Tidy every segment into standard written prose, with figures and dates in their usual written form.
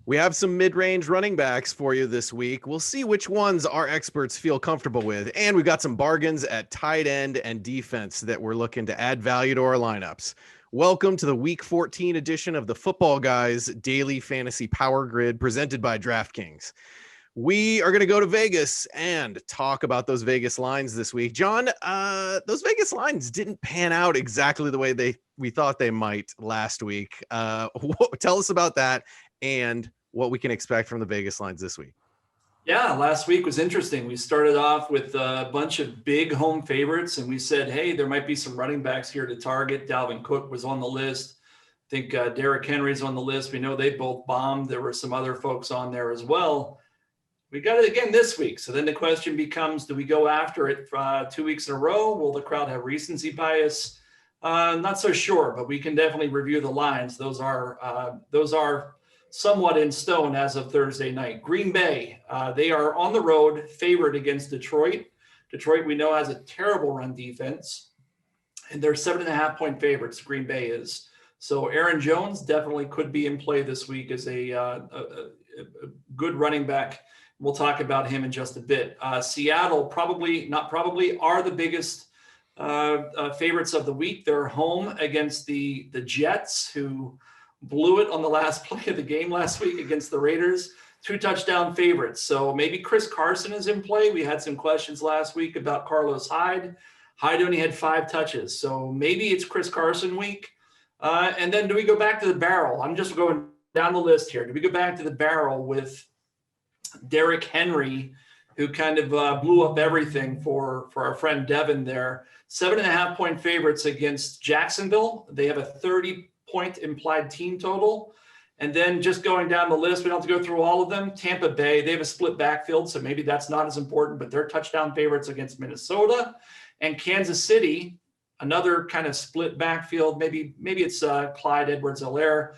We have some mid-range running backs for you this week. We'll see which ones our experts feel comfortable with. And we've got some bargains at tight end and defense that we're looking to add value to our lineups. Welcome to the Week 14 edition of the Football Guys Daily Fantasy Power Grid presented by DraftKings. We are going to go to Vegas and talk about those Vegas lines this week. John, those Vegas lines didn't pan out exactly the way we thought they might last week. Tell us about that and what we can expect from the Vegas lines this week. Yeah, last week was interesting. We started off with a bunch of big home favorites, and we said, hey, there might be some running backs here to target. Dalvin Cook was on the list. I think Derrick Henry's on the list. We know they both bombed. There were some other folks on there as well. We got it again this week. So then the question becomes, do we go after it 2 weeks in a row? Will the crowd have recency bias? Not so sure, but we can definitely review the lines. Those are somewhat in stone as of Thursday night. Green Bay, they are on the road, favored against Detroit. Detroit, we know, has a terrible run defense, and they're 7.5-point favorites. Green Bay is. So Aaron Jones definitely could be in play this week as a good running back. We'll talk about him in just a bit. Seattle are the biggest favorites of the week. They're home against the Jets, who blew it on the last play of the game last week against the Raiders. 2 touchdown favorites. So maybe Chris Carson is in play. We had some questions last week about Carlos Hyde. Hyde only had 5 touches. So maybe it's Chris Carson week. And then do we go back to the barrel? I'm just going down the list here. Do we go back to the barrel with Derrick Henry, who kind of blew up everything for our friend Devin there? 7.5-point favorites against Jacksonville. They have a 30-point implied team total. And then just going down the list, we don't have to go through all of them. Tampa Bay, they have a split backfield, so maybe that's not as important, but they're touchdown favorites against Minnesota. And Kansas City, another kind of split backfield. Maybe it's Clyde Edwards-Helaire.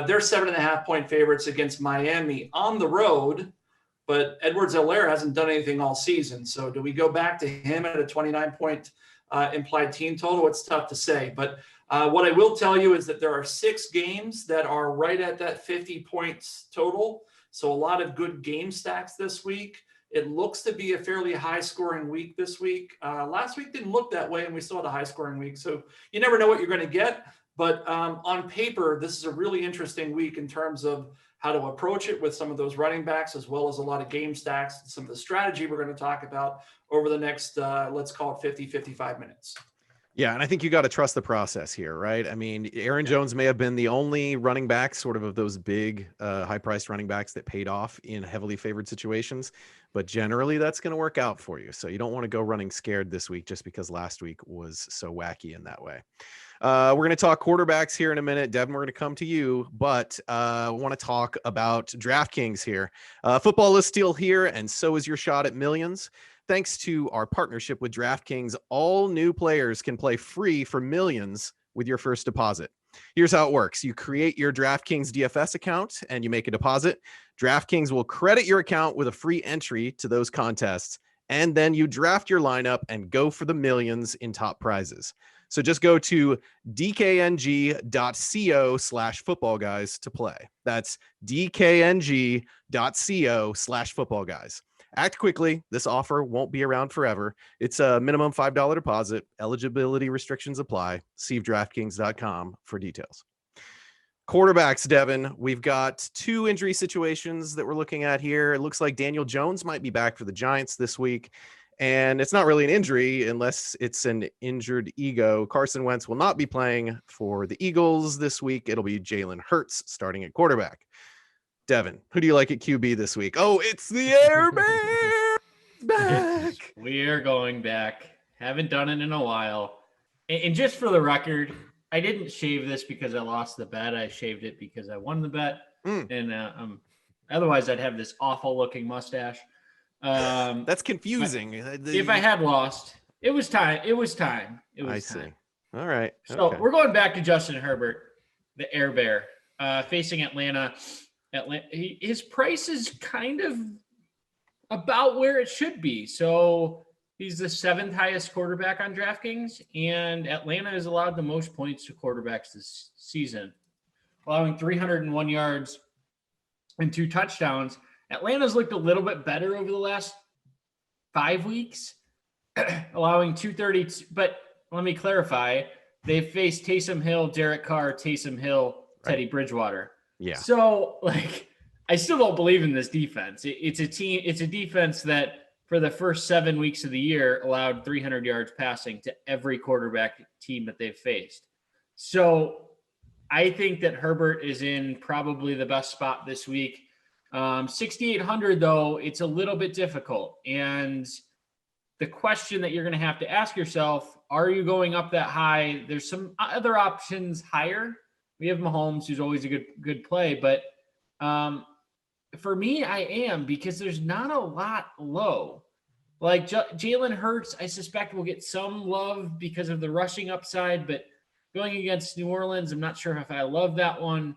They're 7.5-point favorites against Miami on the road, but Edwards-Helaire hasn't done anything all season. So do we go back to him at a 29-point implied team total? It's tough to say, but what I will tell you is that there are 6 games that are right at that 50 points total. So a lot of good game stacks this week. It looks to be a fairly high scoring week this week. Last week didn't look that way, and we still had a high scoring week. So you never know what you're going to get. But on paper, this is a really interesting week in terms of how to approach it with some of those running backs, as well as a lot of game stacks, some of the strategy we're going to talk about over the next, let's call it 50, 55 minutes. Yeah, and I think you got to trust the process here, right? I mean, Aaron Jones may have been the only running back sort of those big high-priced running backs that paid off in heavily favored situations, but generally that's going to work out for you. So you don't want to go running scared this week just because last week was so wacky in that way. We're going to talk quarterbacks here in a minute. Devin, we're going to come to you, but I want to talk about DraftKings here. Football is still here, and so is your shot at millions. Thanks to our partnership with DraftKings, all new players can play free for millions with your first deposit. Here's how it works. You create your DraftKings DFS account and you make a deposit. DraftKings will credit your account with a free entry to those contests, and then you draft your lineup and go for the millions in top prizes. So just go to dkng.co/footballguys to play. That's dkng.co/footballguys. Act quickly. This offer won't be around forever. It's a minimum $5 deposit. Eligibility restrictions apply. See DraftKings.com for details. Quarterbacks, Devin. We've got 2 injury situations that we're looking at here. It looks like Daniel Jones might be back for the Giants this week. And it's not really an injury unless it's an injured ego. Carson Wentz will not be playing for the Eagles this week. It'll be Jalen Hurts starting at quarterback. Devin, who do you like at QB this week? Oh, it's the Air Bear back. We are going back. Haven't done it in a while. And just for the record, I didn't shave this because I lost the bet. I shaved it because I won the bet. And otherwise, I'd have this awful looking mustache. That's confusing. If I had lost, it was time. I see. All right. So We're going back to Justin Herbert, the Air Bear, facing Atlanta. His price is kind of about where it should be. So he's the 7th highest quarterback on DraftKings, and Atlanta has allowed the most points to quarterbacks this season, allowing 301 yards and 2 touchdowns. Atlanta's looked a little bit better over the last 5 weeks, allowing 230. But let me clarify. They've faced Taysom Hill, Derek Carr, Taysom Hill, Teddy Bridgewater. Yeah. So, like, I still don't believe in this defense. It's a defense that for the first 7 weeks of the year allowed 300 yards passing to every quarterback team that they've faced. So I think that Herbert is in probably the best spot this week. 6,800 though, it's a little bit difficult. And the question that you're going to have to ask yourself, are you going up that high? There's some other options higher. We have Mahomes, who's always a good play, but for me, I am, because there's not a lot low. Like Jalen Hurts, I suspect will get some love because of the rushing upside, but going against New Orleans, I'm not sure if I love that one.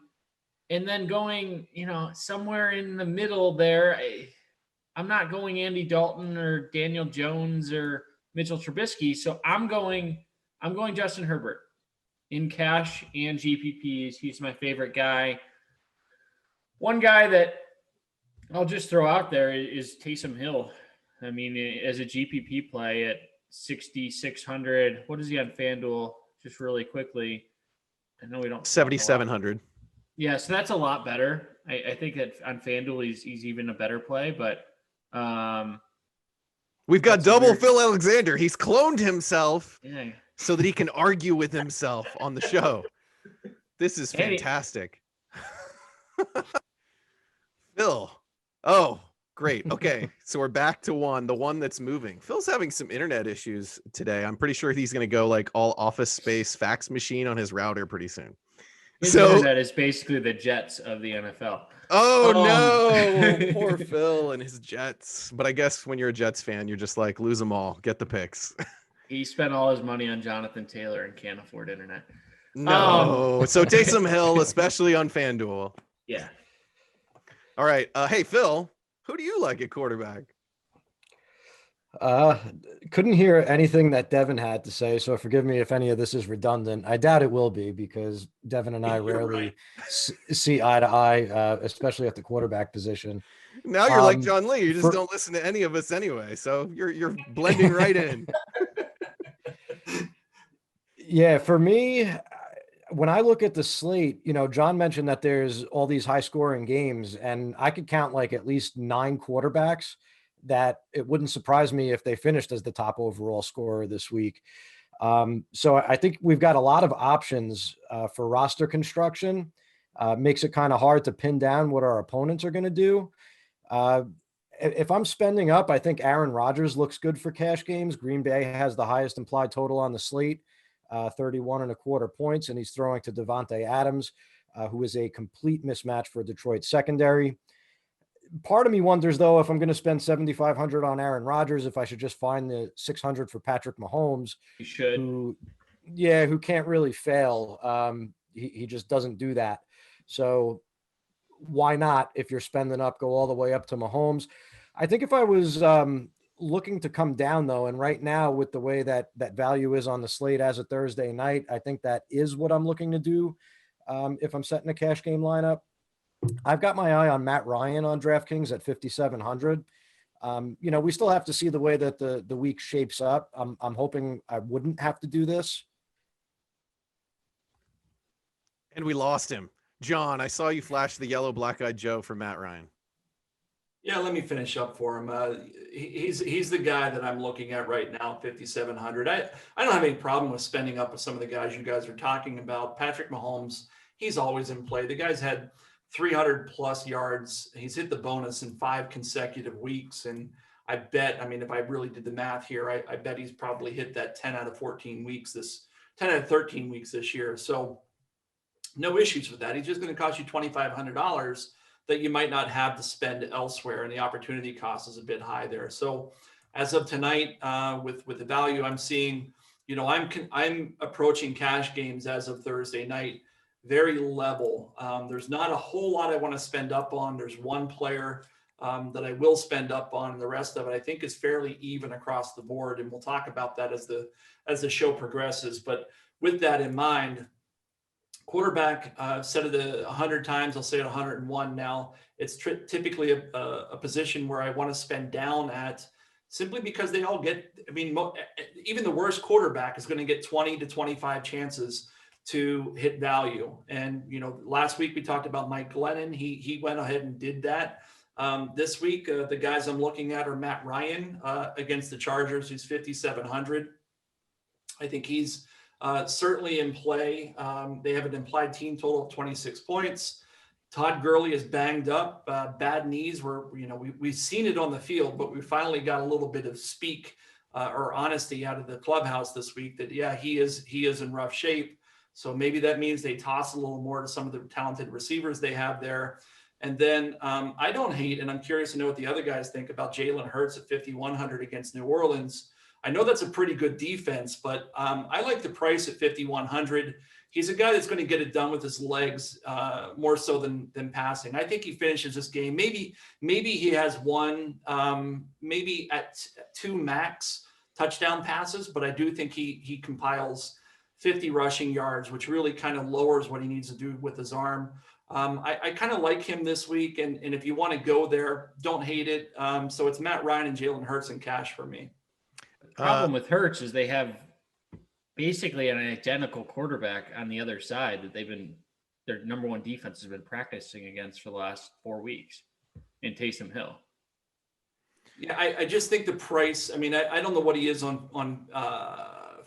And then going, somewhere in the middle there, I'm not going Andy Dalton or Daniel Jones or Mitchell Trubisky. So I'm going Justin Herbert in cash and GPPs. He's my favorite guy. One guy that I'll just throw out there is Taysom Hill. I mean, as a GPP play at 6,600. What is he on FanDuel? Just really quickly. I know we don't. 7,700. Yeah, so that's a lot better. I think that on FanDuel he's even a better play, but we've got double Phil Alexander. He's cloned himself so that he can argue with himself on the show. This is fantastic. Phil. Oh, great. Okay. So we're back to the one that's moving. Phil's having some internet issues today. I'm pretty sure he's going to go like all Office Space fax machine on his router pretty soon. His internet is basically the Jets of the NFL. Oh, no. Poor Phil and his Jets. But I guess when you're a Jets fan, you're just like, lose them all. Get the picks. He spent all his money on Jonathan Taylor and can't afford internet. No. So Taysom Hill, especially on FanDuel. Yeah. All right. Hey, Phil, who do you like at quarterback? Couldn't hear anything that Devin had to say, so forgive me if any of this is redundant. I doubt it will be, because Devin and I rarely see eye to eye, especially at the quarterback position. Now you're like John Lee. You just don't listen to any of us anyway, so you're blending right in. Yeah, for me, when I look at the slate, John mentioned that there's all these high scoring games, and I could count like at least 9 quarterbacks that it wouldn't surprise me if they finished as the top overall scorer this week. So I think we've got a lot of options for roster construction. Makes it kind of hard to pin down what our opponents are going to do. If I'm spending up, I think Aaron Rodgers looks good for cash games. Green Bay has the highest implied total on the slate, 31.25 points, and he's throwing to Devontae Adams, who is a complete mismatch for Detroit secondary. Part of me wonders, though, if I'm going to spend $7,500 on Aaron Rodgers, if I should just find the $600 for Patrick Mahomes. You should. Who can't really fail. He just doesn't do that. So why not, if you're spending up, go all the way up to Mahomes? I think if I was looking to come down, though, and right now with the way that value is on the slate as a Thursday night, I think that is what I'm looking to do if I'm setting a cash game lineup. I've got my eye on Matt Ryan on DraftKings at 5,700. We still have to see the way that the week shapes up. I'm hoping I wouldn't have to do this. And we lost him. John, I saw you flash the yellow black-eyed Joe for Matt Ryan. Yeah, let me finish up for him. He's the guy that I'm looking at right now, 5,700. I don't have any problem with spending up with some of the guys you guys are talking about. Patrick Mahomes, he's always in play. The guy's had 300 plus yards. He's hit the bonus in 5 consecutive weeks. And I bet, if I really did the math here, I bet he's probably hit that 10 out of 13 weeks this year. So no issues with that. He's just going to cost you $2,500 that you might not have to spend elsewhere. And the opportunity cost is a bit high there. So as of tonight, with the value I'm seeing, I'm approaching cash games as of Thursday night, very level. There's not a whole lot I want to spend up on. There's one player that I will spend up on, and the rest of it I think is fairly even across the board. And we'll talk about that as the show progresses. But with that in mind, Quarterback, I've said it 100 times. I'll say it 101 now. It's typically a position where I want to spend down at, simply because they all get, I mean, even the worst quarterback is going to get 20 to 25 chances to hit value. And, last week we talked about Mike Glennon. He went ahead and did that. This week, the guys I'm looking at are Matt Ryan against the Chargers, who's 5,700. I think he's certainly in play. They have an implied team total of 26 points. Todd Gurley is banged up, bad knees. We've seen it on the field, but we finally got a little bit of speak or honesty out of the clubhouse this week that, yeah, he is in rough shape. So maybe that means they toss a little more to some of the talented receivers they have there. And then I don't hate, and I'm curious to know what the other guys think about Jalen Hurts at 5,100 against New Orleans. I know that's a pretty good defense, but I like the price at 5,100. He's a guy that's going to get it done with his legs more so than passing. I think he finishes this game. Maybe he has one, maybe at 2 max touchdown passes, but I do think he compiles 50 rushing yards, which really kind of lowers what he needs to do with his arm. I kind of like him this week, and if you want to go there, don't hate it. So it's Matt Ryan and Jalen Hurts in cash for me. The problem with Hurts is they have basically an identical quarterback on the other side that their number one defense has been practicing against for the last 4 weeks in Taysom Hill. Yeah, I just think the price, I mean, I don't know what he is on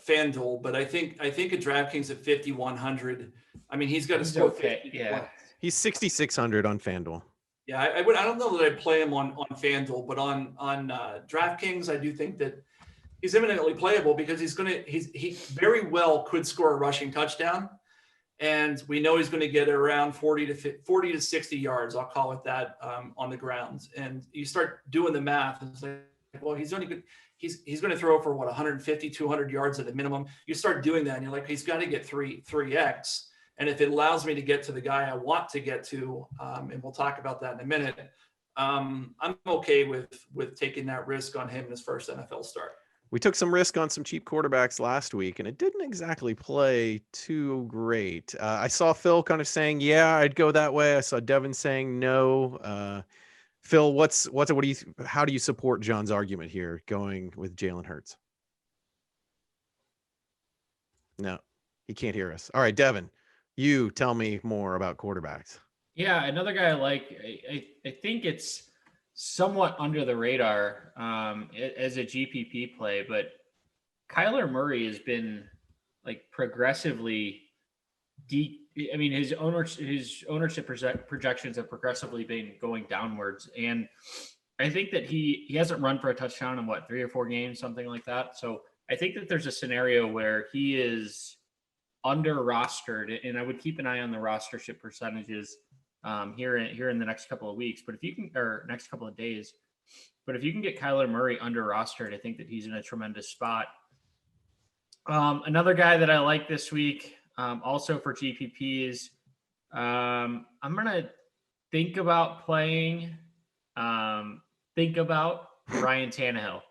FanDuel, but I think at DraftKings at 5,100, I mean, he's got to score okay. 50 Yeah. points. He's 6,600 on FanDuel. Yeah, I don't know that I'd play him on FanDuel, but on DraftKings, I do think that he's imminently playable because he very well could score a rushing touchdown, and we know he's going to get around 40 to 60 yards. I'll call it that on the ground. And you start doing the math, and it's like, well, he's only good. He's going to throw for 150, 200 yards at a minimum. You start doing that, and you're like, he's got to get 3x. And if it allows me to get to the guy I want to get to, and we'll talk about that in a minute, I'm okay with taking that risk on him in his first NFL start. We took some risk on some cheap quarterbacks last week, and it didn't exactly play too great. I saw Phil kind of saying, "Yeah, I'd go that way." I saw Devin saying no. Phil, how do you support John's argument here, going with Jalen Hurts? No, he can't hear us. All right, Devin, you tell me more about quarterbacks. Yeah, another guy I like. I think it's somewhat under the radar as a GPP play, but Kyler Murray has been like progressively I mean, his ownership projections have progressively been going downwards, and I think that he hasn't run for a touchdown in 3 or 4 games, something like that. So I think that there's a scenario where he is under rostered, and I would keep an eye on the rostership percentages here in the next couple of weeks. But if you can, or next couple of days, but if you can get Kyler Murray under rostered, I think that he's in a tremendous spot. Another guy that I like this week, also for GPPs, I'm gonna think about playing. Think about Ryan Tannehill.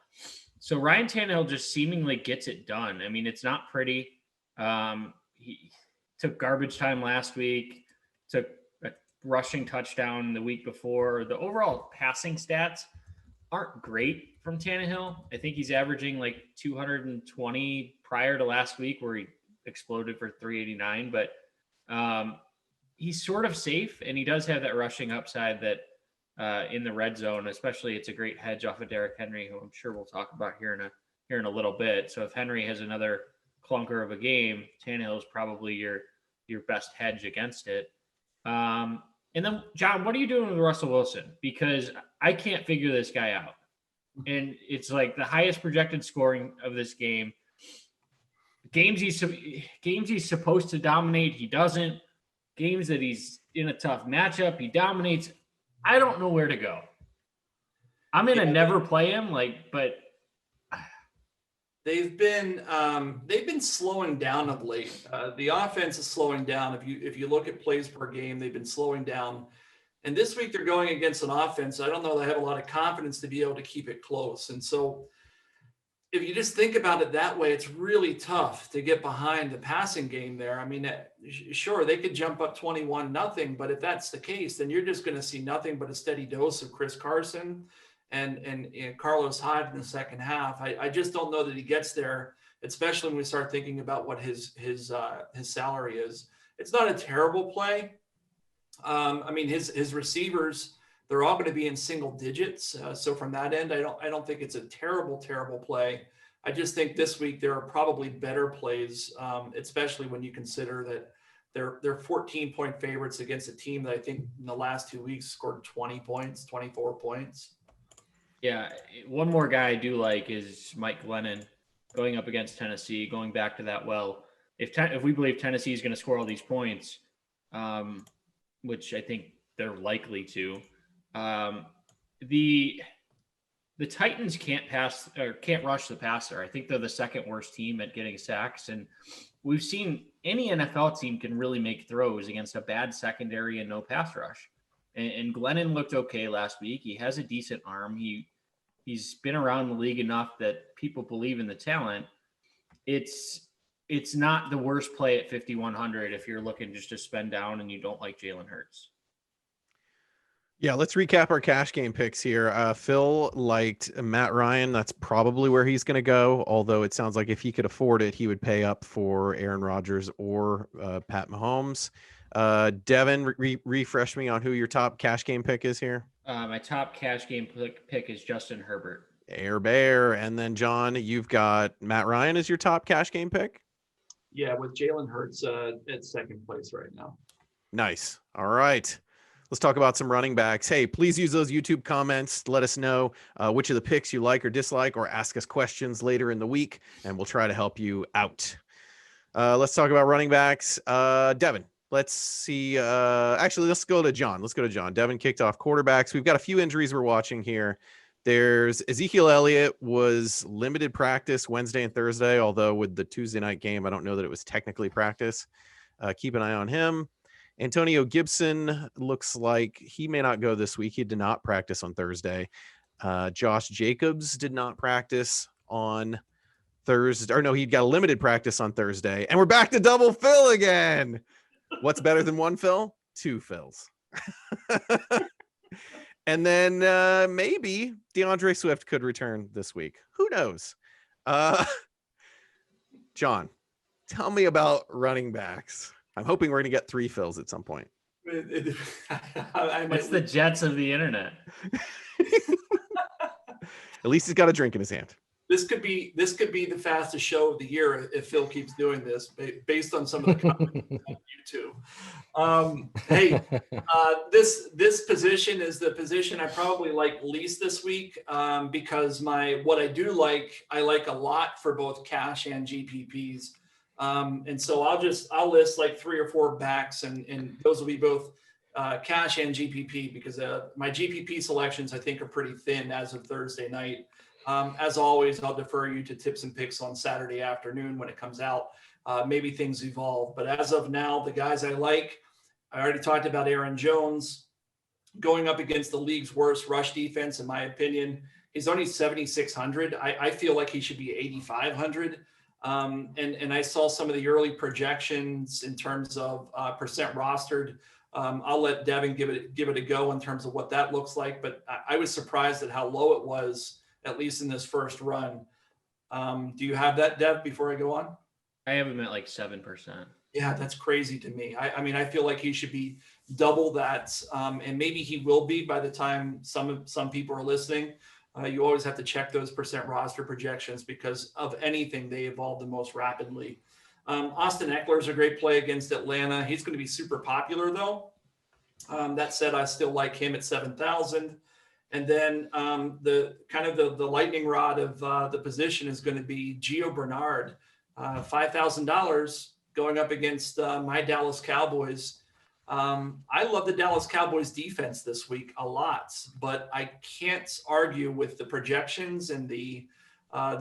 So Ryan Tannehill just seemingly gets it done. I mean, it's not pretty. He took garbage time last week, took a rushing touchdown the week before. The overall passing stats aren't great from Tannehill. I think he's averaging like 220 prior to last week, where he exploded for 389. But he's sort of safe, and he does have that rushing upside that in the red zone, especially, it's a great hedge off of Derrick Henry, who I'm sure we'll talk about here in a little bit. So if Henry has another clunker of a game, Tannehill is probably your best hedge against it. And then, John, what are you doing with Russell Wilson? Because I can't figure this guy out. And it's like the highest projected scoring of this game. Games he's supposed to dominate, he doesn't. Games that he's in a tough matchup, he dominates. I don't know where to go. I'm gonna never play him, but they've been slowing down of late. The offense is slowing down. If you look at plays per game, they've been slowing down. And this week they're going against an offense I don't know they have a lot of confidence to be able to keep it close. And so if you just think about it that way, it's really tough to get behind the passing game there. I mean, sure, they could jump up 21-0, but if that's the case, then you're just going to see nothing but a steady dose of Chris Carson and Carlos Hyde in the second half. I just don't know that he gets there, especially when we start thinking about what his salary is. It's not a terrible play. I mean, his receivers, they're all going to be in single digits. So from that end, I don't think it's a terrible play. I just think this week there are probably better plays, especially when you consider that they're 14-point favorites against a team that I think in the last 2 weeks scored 20 points, 24 points. Yeah, one more guy I do like is Mike Glennon going up against Tennessee, going back to that well. If we believe Tennessee is going to score all these points, which I think they're likely to, the Titans can't rush the passer. I think they're the second worst team at getting sacks, and we've seen any NFL team can really make throws against a bad secondary and no pass rush. And Glennon looked okay last week. He has a decent arm. He's been around the league enough that people believe in the talent. It's not the worst play at 5,100 if you're looking just to spend down and you don't like Jalen Hurts. Yeah, let's recap our cash game picks here. Phil liked Matt Ryan. That's probably where he's going to go, although it sounds like if he could afford it, he would pay up for Aaron Rodgers or Pat Mahomes. Devin, refresh me on who your top cash game pick is here. My top cash game pick is Justin Herbert. Air Bear. And then, John, you've got Matt Ryan as your top cash game pick? Yeah, with Jalen Hurts at second place right now. Nice. All right. Let's talk about some running backs. Hey, please use those YouTube comments to let us know which of the picks you like or dislike, or ask us questions later in the week, and we'll try to help you out. Let's talk about running backs. Devin, let's see. Actually, let's go to John. Devin kicked off quarterbacks. We've got a few injuries we're watching here. There's Ezekiel Elliott was limited practice Wednesday and Thursday, although with the Tuesday night game, I don't know that it was technically practice. Keep an eye on him. Antonio Gibson looks like he may not go this week. He did not practice on Thursday. Josh Jacobs did not practice on Thursday. Or no, he got a limited practice on Thursday. And we're back to double Phil again. What's better than one Phil? Two Phils. And then maybe DeAndre Swift could return this week. Who knows? John, tell me about running backs. I'm hoping we're going to get three Phils at some point. It's the Jets of the internet. At least he's got a drink in his hand. This could be the fastest show of the year if Phil keeps doing this, based on some of the comments on YouTube. This position is the position I probably like least this week, because what I do like, I like a lot for both cash and GPPs. And so I'll list like 3 or 4 backs, and those will be both cash and GPP, because my GPP selections I think are pretty thin as of Thursday night. As always, I'll defer you to tips and picks on Saturday afternoon when it comes out. Maybe things evolve, but as of now, the guys I like, I already talked about Aaron Jones going up against the league's worst rush defense, in my opinion. He's only 7,600. I feel like he should be 8,500. And I saw some of the early projections in terms of percent rostered. I'll let Devin give it a go in terms of what that looks like, but I was surprised at how low it was, at least in this first run. Do you have that, Dev, before I go on? I have him at like 7%. Yeah, that's crazy to me. I mean, I feel like he should be double that, and maybe he will be by the time some people are listening. You always have to check those percent roster projections, because of anything, they evolve the most rapidly. Austin Eckler is a great play against Atlanta. He's going to be super popular, though. That said, I still like him at 7,000. And then the lightning rod of the position is going to be Gio Bernard, $5,000 going up against my Dallas Cowboys. I love the Dallas Cowboys defense this week a lot, but I can't argue with the projections and the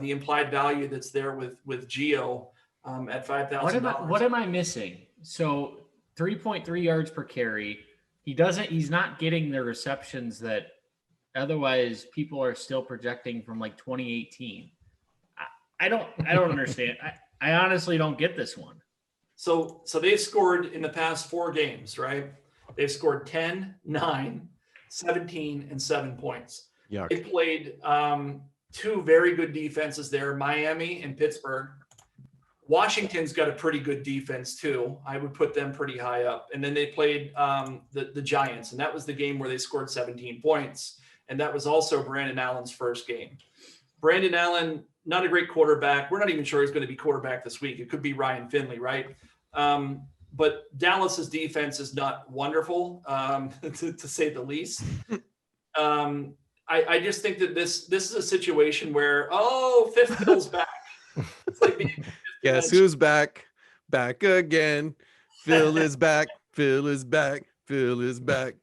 implied value that's there with Gio at $5,000. What am I missing? So 3.3 yards per carry. He's not getting the receptions that otherwise people are still projecting from like 2018. I don't understand. I honestly don't get this one. So they've scored in the past 4 games, right? They've scored 10, 9, 17, and 7 points. Yuck. They played 2 very good defenses there, Miami and Pittsburgh. Washington's got a pretty good defense too. I would put them pretty high up. And then they played the Giants, and that was the game where they scored 17 points. And that was also Brandon Allen's first game. Brandon Allen, not a great quarterback. We're not even sure he's going to be quarterback this week. It could be Ryan Finley, right? But Dallas's defense is not wonderful, to say the least. I just think that this is a situation where, fifth fiddle's back. It's like being Guess who's back? Back again. Phil is back. Phil is back. Phil is back.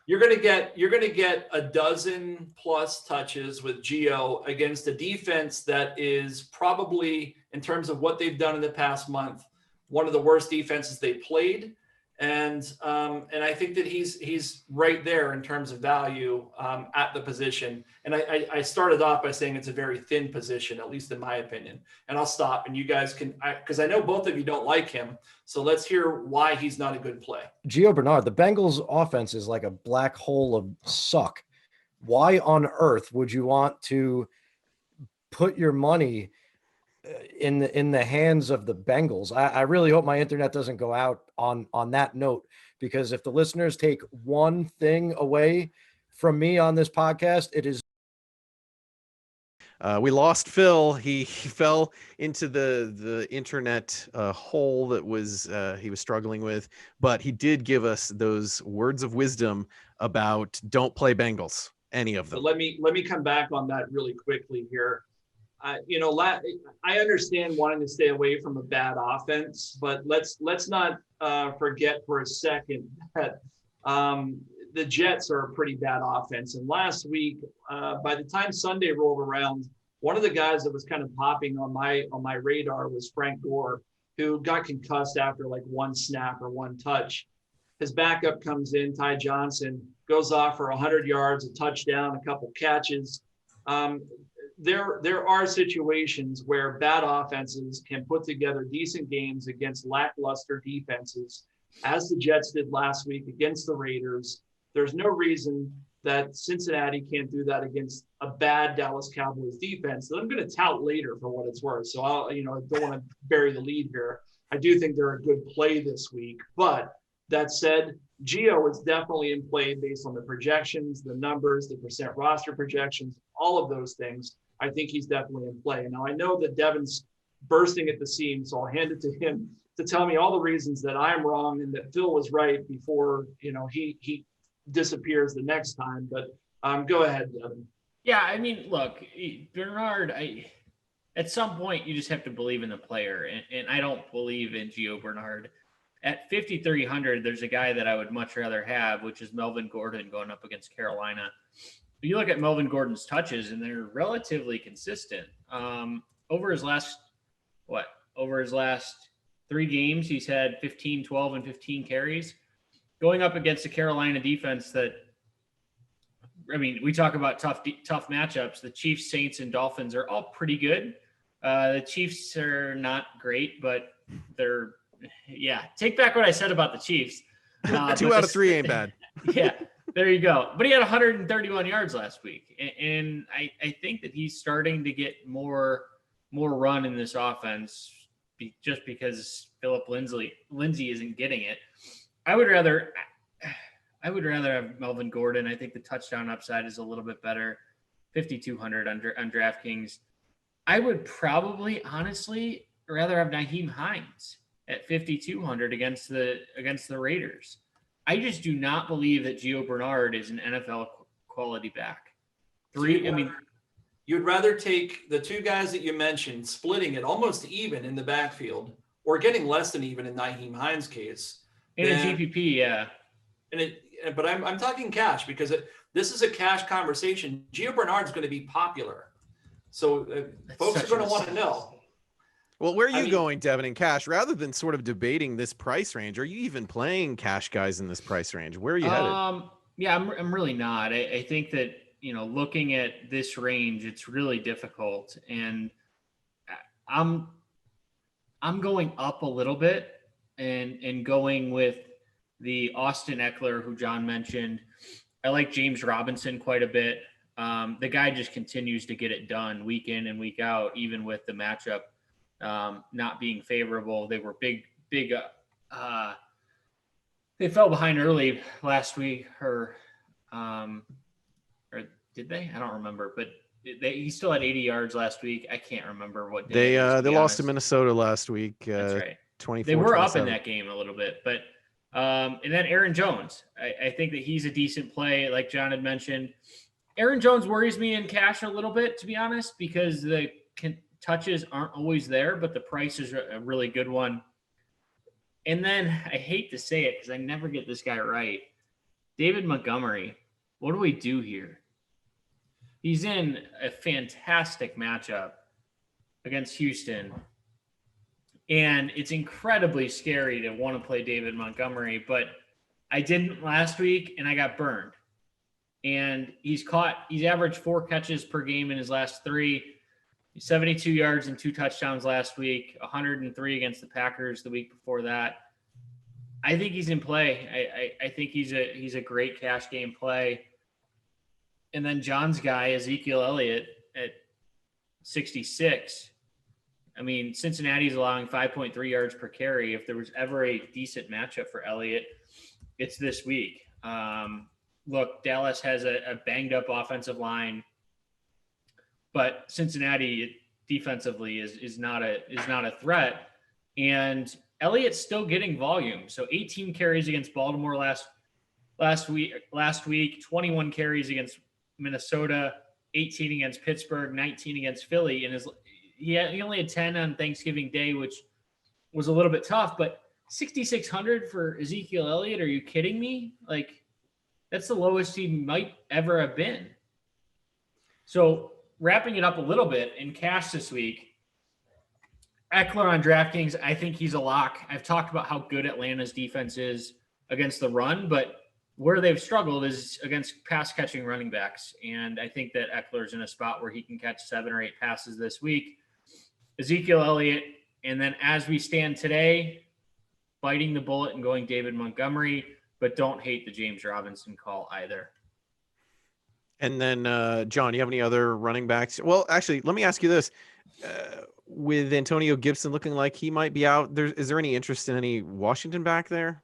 You're gonna get a dozen plus touches with Gio against a defense that is probably, in terms of what they've done in the past month, one of the worst defenses they played. And I think that he's right there in terms of value at the position. And I started off by saying it's a very thin position, at least in my opinion. And I'll stop, and you guys can, because I know both of you don't like him. So let's hear why he's not a good play. Gio Bernard, the Bengals offense is like a black hole of suck. Why on earth would you want to put your money in the hands of the Bengals? I really hope my internet doesn't go out on that note, because if the listeners take one thing away from me on this podcast, it is we lost Phil. He fell into the internet hole that was he was struggling with, but he did give us those words of wisdom about don't play Bengals, any of them. But let me come back on that really quickly here. I understand wanting to stay away from a bad offense, but let's not forget for a second that the Jets are a pretty bad offense. And last week, by the time Sunday rolled around, one of the guys that was kind of popping on my radar was Frank Gore, who got concussed after like one snap or one touch. His backup comes in, Ty Johnson, goes off for 100 yards, a touchdown, a couple catches. There are situations where bad offenses can put together decent games against lackluster defenses, as the Jets did last week against the Raiders. There's no reason that Cincinnati can't do that against a bad Dallas Cowboys defense that I'm going to tout later for what it's worth. So I don't want to bury the lead here. I do think they're a good play this week. But that said, Gio is definitely in play based on the projections, the numbers, the percent roster projections, all of those things. I think he's definitely in play. Now, I know that Devin's bursting at the seams, so I'll hand it to him to tell me all the reasons that I'm wrong and that Phil was right before, he disappears the next time. But go ahead, Devin. Yeah, I mean, look, Bernard, at some point you just have to believe in the player, and I don't believe in Gio Bernard. At 5,300, there's a guy that I would much rather have, which is Melvin Gordon going up against Carolina. You look at Melvin Gordon's touches, and they're relatively consistent. Over his last 3 games, he's had 15, 12, and 15 carries. Going up against a Carolina defense that, I mean, we talk about tough matchups. The Chiefs, Saints, and Dolphins are all pretty good. The Chiefs are not great, but they're, take back what I said about the Chiefs. 2 out of 3 ain't bad. Yeah. There you go. But he had 131 yards last week. And I think that he's starting to get more run in this offense just because Philip Lindsay isn't getting it. I would rather have Melvin Gordon. I think the touchdown upside is a little bit better. 5,200 on DraftKings. I would probably, honestly, rather have Nyheim Hines at 5,200 against the Raiders. I just do not believe that Gio Bernard is an NFL quality back. You'd rather take the 2 guys that you mentioned, splitting it almost even in the backfield, or getting less than even in Nyheim Hines' case. In a GPP, yeah. But I'm talking cash, because this is a cash conversation. Gio Bernard's going to be popular, so folks are going to want to know. Well, where are you going, Devin, in cash? Rather than sort of debating this price range, are you even playing cash guys in this price range? Where are you headed? Yeah, I'm really not. I think that, looking at this range, it's really difficult. And I'm going up a little bit and going with the Austin Eckler, who John mentioned. I like James Robinson quite a bit. The guy just continues to get it done week in and week out, even with the matchup not being favorable. They were big. They fell behind early last week, or did they? I don't remember, but he still had 80 yards last week. I can't remember what day they lost to Minnesota last week. That's right. 24. They were up in that game a little bit, but and then Aaron Jones. I think that he's a decent play, like John had mentioned. Aaron Jones worries me in cash a little bit, to be honest, because the touches aren't always there, but the price is a really good one. And then I hate to say it because I never get this guy right. David Montgomery, what do we do here? He's in a fantastic matchup against Houston. And it's incredibly scary to want to play David Montgomery, but I didn't last week and I got burned. And he's averaged 4 catches per game in his last 3. 72 yards and 2 touchdowns last week, 103 against the Packers the week before that. I think he's in play. I think he's a great cash game play. And then John's guy, Ezekiel Elliott, at 66. I mean, Cincinnati's allowing 5.3 yards per carry. If there was ever a decent matchup for Elliott, it's this week. Look, Dallas has a banged up offensive line, but Cincinnati defensively is not a threat. And Elliott's still getting volume. So 18 carries against Baltimore last week, 21 carries against Minnesota, 18 against Pittsburgh, 19 against Philly, and he only had 10 on Thanksgiving Day, which was a little bit tough. But 6,600 for Ezekiel Elliott? Are you kidding me? Like, that's the lowest he might ever have been. So wrapping it up a little bit in cash this week, Eckler on DraftKings, I think he's a lock. I've talked about how good Atlanta's defense is against the run, but where they've struggled is against pass-catching running backs. And I think that Eckler's in a spot where he can catch 7 or 8 passes this week. Ezekiel Elliott, and then as we stand today, biting the bullet and going David Montgomery, but don't hate the James Robinson call either. And then, John, you have any other running backs? Well, actually, let me ask you this. With Antonio Gibson looking like he might be out, is there any interest in any Washington back there?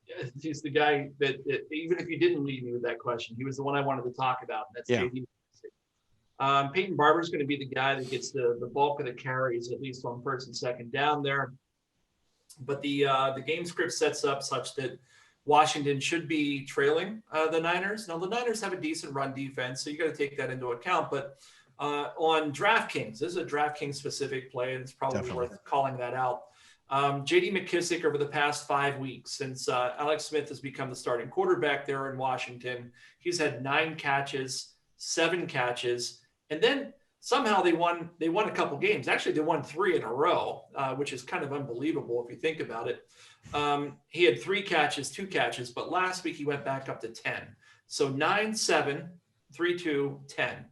Yeah, he's the guy that even if you didn't lead me with that question, he was the one I wanted to talk about. That's JD. Peyton Barber's going to be the guy that gets the bulk of the carries, at least on first and second down there. But the game script sets up such that Washington should be trailing the Niners. Now, the Niners have a decent run defense, so you got to take that into account. But on DraftKings, this is a DraftKings specific play, and it's probably worth calling that out. J.D. McKissick over the past 5 weeks, since Alex Smith has become the starting quarterback there in Washington, he's had 9 catches, 7 catches, and then somehow they won a couple games. Actually, they won 3 in a row, which is kind of unbelievable if you think about it. He had 3 catches, 2 catches, but last week he went back up to 10. So 9, 7, 3, 2, 10.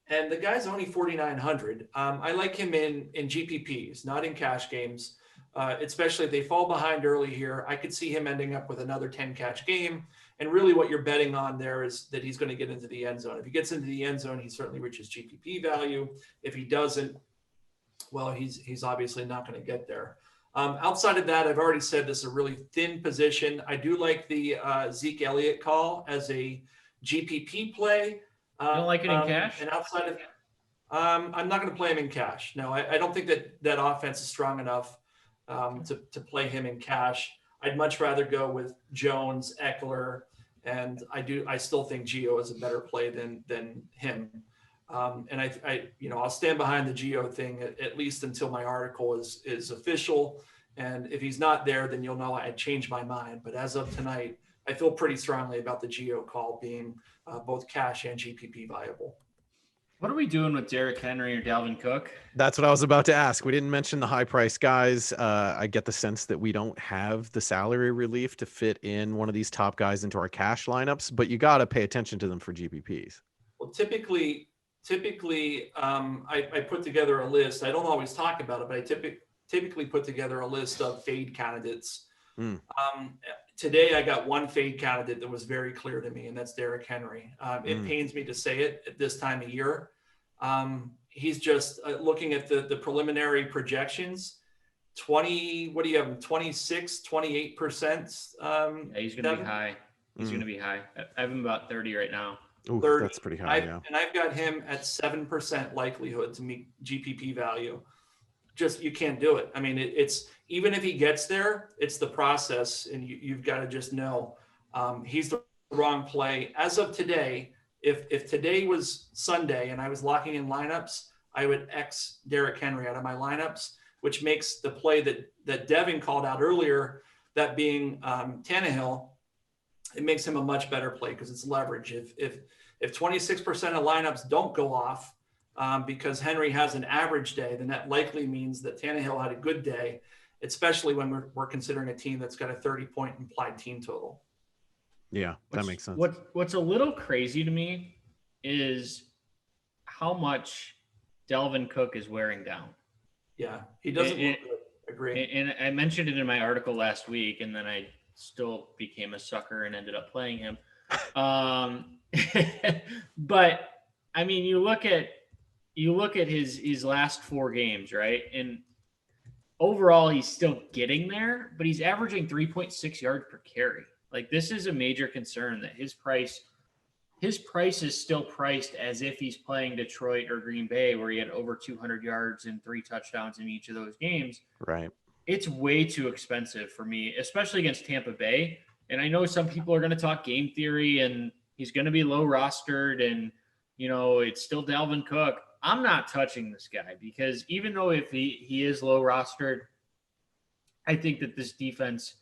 And the guy's only 4,900. I like him in GPPs, not in cash games, especially if they fall behind early here. I could see him ending up with another 10-catch game. And really what you're betting on there is that he's going to get into the end zone. If he gets into the end zone, he certainly reaches GPP value. If he doesn't, well, he's obviously not going to get there. Outside of that, I've already said this is a really thin position. I do like the Zeke Elliott call as a GPP play. You don't like it in cash? And outside of I'm not going to play him in cash. No, I don't think that offense is strong enough to play him in cash. I'd much rather go with Jones, Eckler, and I still think Gio is a better play than him. And I'll stand behind the Gio thing at least until my article is official. And if he's not there, then you'll know I changed my mind. But as of tonight, I feel pretty strongly about the Gio call being both cash and GPP viable. What are we doing with Derrick Henry or Dalvin Cook? That's what I was about to ask. We didn't mention the high price guys. I get the sense that we don't have the salary relief to fit in one of these top guys into our cash lineups, but you got to pay attention to them for GPPs. Well, typically typically I put together a list. I don't always talk about it, but I typically put together a list of fade candidates. Today I got one fade candidate that was very clear to me, and that's Derrick Henry. It pains me to say it at this time of year. He's just looking at the preliminary projections. 20, what do you have? 26, 28%. Yeah, he's going to be high. He's going to be high. I have him about 30 right now. Ooh, that's pretty high. And I've got him at 7% likelihood to meet GPP value. Just, you can't do it. I mean, it's even if he gets there, it's the process, and you've got to just know he's the wrong play. As of today, if today was Sunday and I was locking in lineups, I would X Derrick Henry out of my lineups, which makes the play that Devin called out earlier, that being Tannehill, it makes him a much better play because it's leverage. If 26% of lineups don't go off because Henry has an average day, then that likely means that Tannehill had a good day, especially when we're considering a team that's got a 30-point implied team total. Yeah, that makes sense. What's a little crazy to me is how much Dalvin Cook is wearing down. Yeah, he doesn't look good. Agree. And I mentioned it in my article last week, and then I still became a sucker and ended up playing him. But I mean, you look at his last 4 games, right? And overall, he's still getting there, but he's averaging 3.6 yards per carry. Like, this is a major concern that his price is still priced as if he's playing Detroit or Green Bay, where he had over 200 yards and 3 touchdowns in each of those games. Right. It's way too expensive for me, especially against Tampa Bay. And I know some people are going to talk game theory and he's going to be low rostered and, you know, it's still Dalvin Cook. I'm not touching this guy because even though if he is low rostered, I think that this defense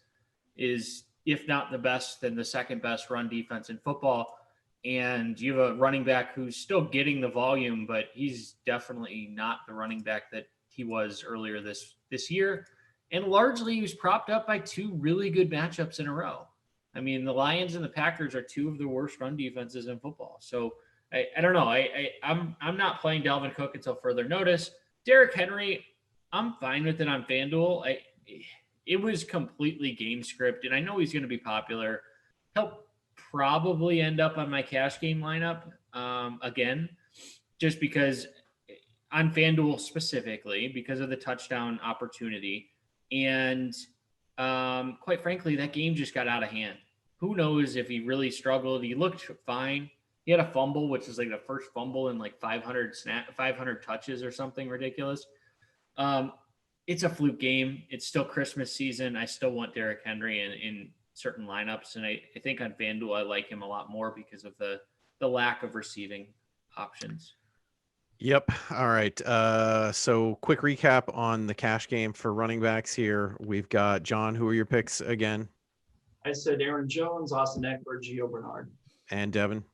is, if not the best, then the second best run defense in football. And you have a running back who's still getting the volume, but he's definitely not the running back that he was earlier this year. And largely he was propped up by 2 really good matchups in a row. I mean, the Lions and the Packers are 2 of the worst run defenses in football. So I don't know. I'm not playing Dalvin Cook until further notice. Derrick Henry, I'm fine with it on FanDuel. It was completely game script, and I know he's going to be popular. He'll probably end up on my cash game lineup again, just because on FanDuel specifically, because of the touchdown opportunity. And quite frankly, that game just got out of hand. Who knows if he really struggled? He looked fine. He had a fumble, which is like the first fumble in like 500 touches or something ridiculous. It's a fluke game. It's still Christmas season. I still want Derrick Henry in certain lineups. And I think on FanDuel, I like him a lot more because of the lack of receiving options. Yep. All right. So quick recap on the cash game for running backs here. We've got John. Who are your picks again? I said Aaron Jones, Austin Eckler, Gio Bernard. And Devin?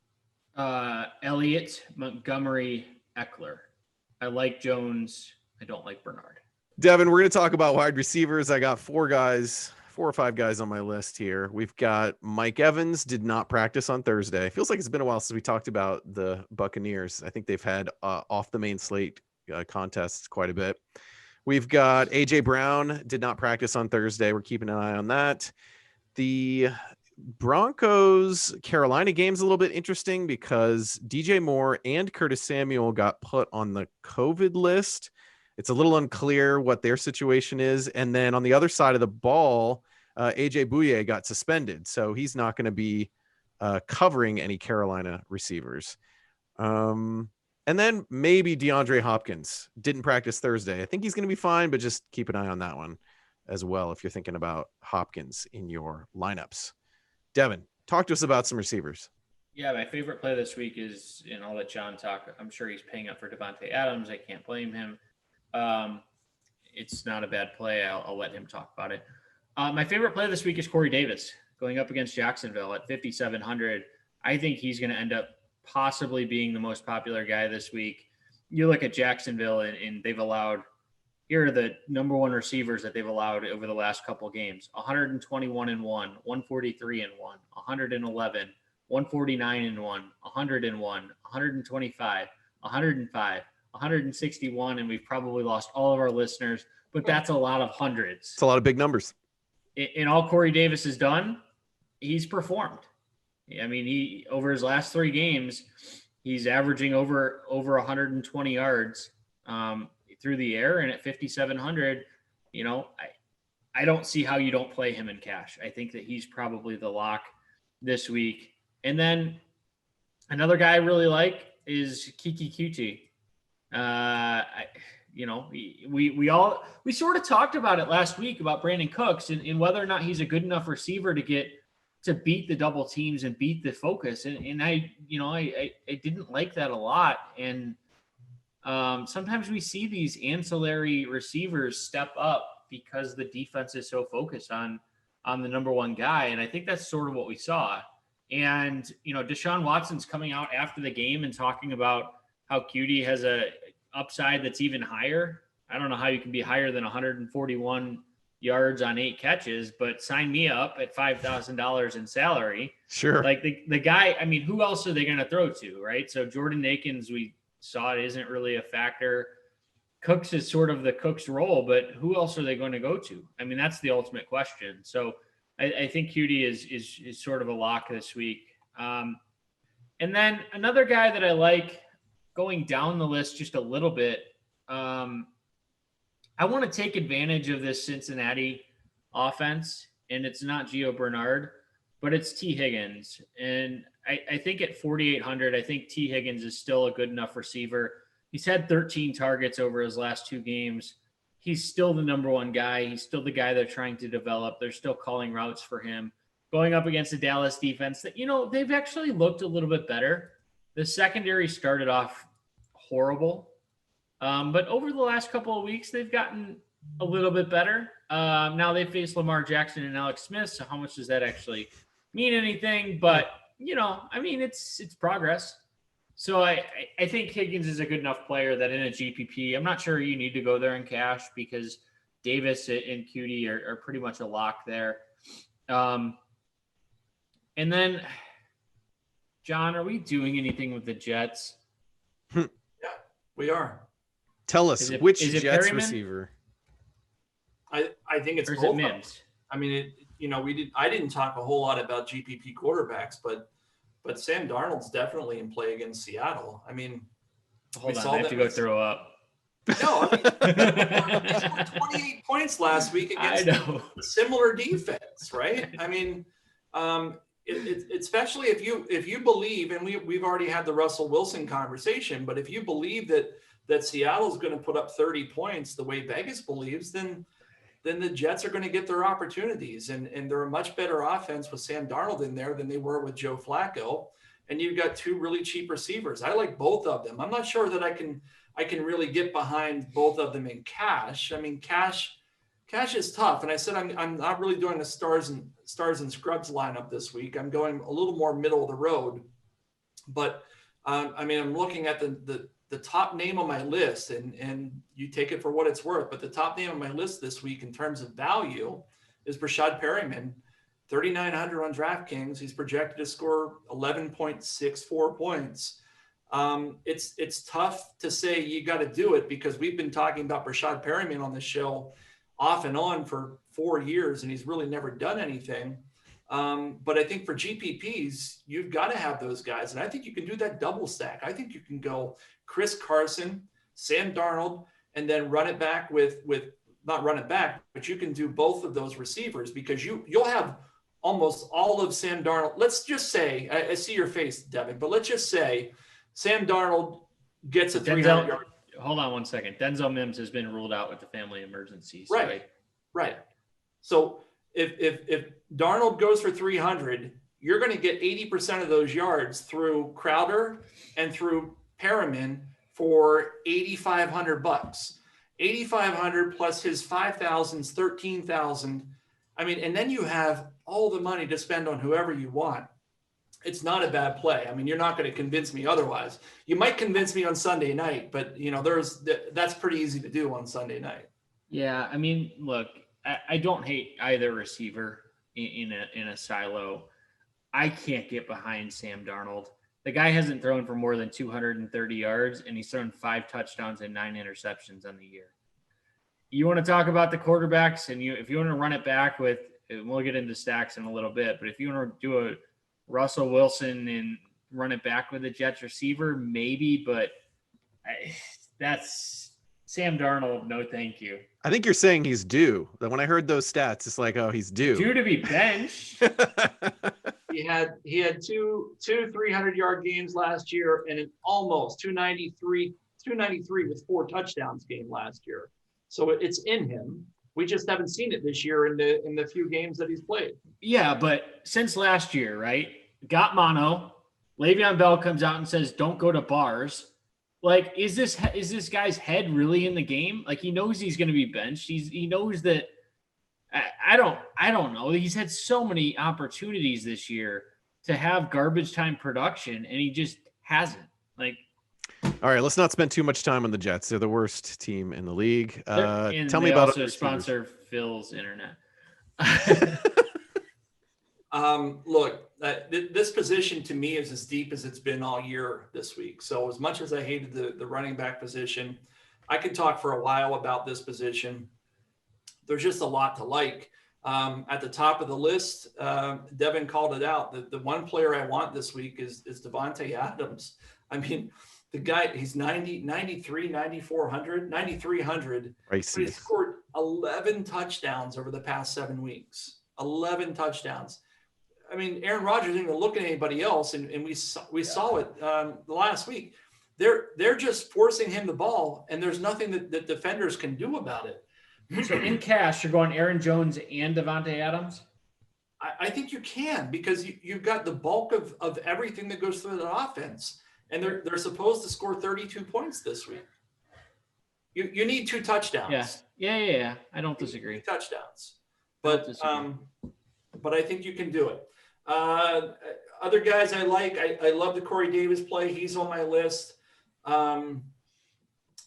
Elliott, Montgomery, Eckler. I like Jones. I don't like Bernard. Devin, we're going to talk about wide receivers. I got 4 or 5 guys on my list here. We've got Mike Evans, did not practice on Thursday. Feels like it's been a while since we talked about the Buccaneers. I think they've had off the main slate contests quite a bit. We've got AJ Brown, did not practice on Thursday. We're keeping an eye on that. The Broncos Carolina game's a little bit interesting because DJ Moore and Curtis Samuel got put on the COVID list. It's a little unclear what their situation is. And then on the other side of the ball, AJ Bouye got suspended. So he's not going to be covering any Carolina receivers. And then maybe DeAndre Hopkins didn't practice Thursday. I think he's going to be fine, but just keep an eye on that one as well if you're thinking about Hopkins in your lineups. Devin, talk to us about some receivers. Yeah, my favorite play this week is, and I'll let John talk. I'm sure he's paying up for Devontae Adams. I can't blame him. It's not a bad play. I'll let him talk about it. My favorite play this week is Corey Davis going up against Jacksonville at 5,700. I think he's going to end up possibly being the most popular guy this week. You look at Jacksonville and they've allowed, here are the number 1 receivers that they've allowed over the last couple of games: 121 and 1, 143 and 1, 111, 149 and 1, 101, 125, 105, 161, and we've probably lost all of our listeners, but that's a lot of hundreds. It's a lot of big numbers. In all Corey Davis has done, he's performed. I mean, he over his last 3 games, he's averaging over 120 yards through the air, and at 5,700, I don't see how you don't play him in cash. I think that he's probably the lock this week. And then another guy I really like is Kiki Kuti. We sort of talked about it last week about Brandon Cooks and whether or not he's a good enough receiver to beat the double teams and beat the focus. And I didn't like that a lot. And sometimes we see these ancillary receivers step up because the defense is so focused on the number one guy. And I think that's sort of what we saw. And, Deshaun Watson's coming out after the game and talking about how Cutie has a upside that's even higher. I don't know how you can be higher than 141 yards on 8 catches, but sign me up at $5,000 in salary. Sure. Like the guy, I mean, who else are they going to throw to, right? So Jordan Akins, we saw it isn't really a factor. Cooks is sort of the Cooks role, but who else are they going to go to? I mean, that's the ultimate question. So I think Cutie is sort of a lock this week. And then another guy that I like going down the list just a little bit. I want to take advantage of this Cincinnati offense, and it's not Gio Bernard, but it's T. Higgins. And I think at 4,800, I think T. Higgins is still a good enough receiver. He's had 13 targets over his last 2 games. He's still the number one guy. He's still the guy they're trying to develop. They're still calling routes for him. Going up against the Dallas defense that, they've actually looked a little bit better. The secondary started off horrible. But over the last couple of weeks, they've gotten a little bit better. Now they face Lamar Jackson and Alex Smith. So how much does that actually mean anything? But, it's progress. So I think Higgins is a good enough player that in a GPP, I'm not sure you need to go there in cash because Davis and Cutie are pretty much a lock there. And then, John, are we doing anything with the Jets? Yeah, we are. Tell us which Jets Perryman? receiver. I think it's or is both it of them. Mims? I mean, I didn't talk a whole lot about GPP quarterbacks, but Sam Darnold's definitely in play against Seattle. I mean, Hold on, I have to go throw up. No, he scored 28 points last week against a similar defense, right? I mean, especially if you believe, and we've already had the Russell Wilson conversation, but if you believe that Seattle's going to put up 30 points the way Vegas believes, then the Jets are going to get their opportunities, and they're a much better offense with Sam Darnold in there than they were with Joe Flacco. And you've got 2 really cheap receivers. I like both of them. I'm not sure that I can really get behind both of them in cash. I mean, cash is tough. And I said I'm not really doing a stars and scrubs lineup this week. I'm going a little more middle of the road. But I'm looking at the top name on my list, and you take it for what it's worth. But the top name on my list this week in terms of value is Brashad Perryman, 3,900 on DraftKings. He's projected to score 11.64 points. It's tough to say you got to do it because we've been talking about Brashad Perryman on the show off and on for 4 years, and he's really never done anything. But I think for GPPs, you've got to have those guys. And I think you can do that double stack. I think you can go Chris Carson, Sam Darnold, and then run it back with not run it back, but you can do both of those receivers because you'll have almost all of Sam Darnold. Let's just say, I see your face, Devin, but let's just say Sam Darnold gets a 300 yard. Hold on one second. Denzel Mims has been ruled out with the family emergency. So right. So if Darnold goes for 300, you're going to get 80% of those yards through Crowder and through Perriman for $8,500. 8,500 plus his 5,000's 13,000. I mean, and then you have all the money to spend on whoever you want. It's not a bad play. I mean, you're not going to convince me otherwise. You might convince me on Sunday night, but that's pretty easy to do on Sunday night. Yeah, I mean, look, I don't hate either receiver in a silo. I can't get behind Sam Darnold. The guy hasn't thrown for more than 230 yards, and he's thrown 5 touchdowns and 9 interceptions on the year. You want to talk about the quarterbacks, and if you want to run it back with, we'll get into stacks in a little bit, but if you want to do a Russell Wilson and run it back with a Jets receiver, maybe, but that's Sam Darnold. No, thank you. I think you're saying he's due. When I heard those stats, it's like, oh, he's due. Due to be benched. He had two 300-yard games last year and an almost 293 with 4 touchdowns game last year. So it's in him. We just haven't seen it this year in the few games that he's played. Yeah, but since last year, right? Got mono. Le'Veon Bell comes out and says, "Don't go to bars." Like, is this guy's head really in the game? Like, he knows he's going to be benched. He knows that. I don't know. He's had so many opportunities this year to have garbage time production, and he just hasn't. Like, all right, let's not spend too much time on the Jets. They're the worst team in the league. Tell me about also sponsor Phil's internet. Look, this position to me is as deep as it's been all year this week. So as much as I hated the running back position, I could talk for a while about this position. There's just a lot to like. At the top of the list, Devin called it out. The one player I want this week is Davante Adams. I mean, the guy, he's 9,300. But he scored 11 touchdowns over the past 7 weeks. 11 touchdowns. I mean, Aaron Rodgers didn't even look at anybody else, and we saw it the last week. They're just forcing him the ball, and there's nothing that defenders can do about it. So in cash, you're going Aaron Jones and Davante Adams? I think you can, because you've got the bulk of everything that goes through the offense, and they're supposed to score 32 points this week. You need 2 touchdowns. Yeah. I don't disagree. 2 touchdowns, but I think you can do it. Other guys I like, I love the Corey Davis play. He's on my list.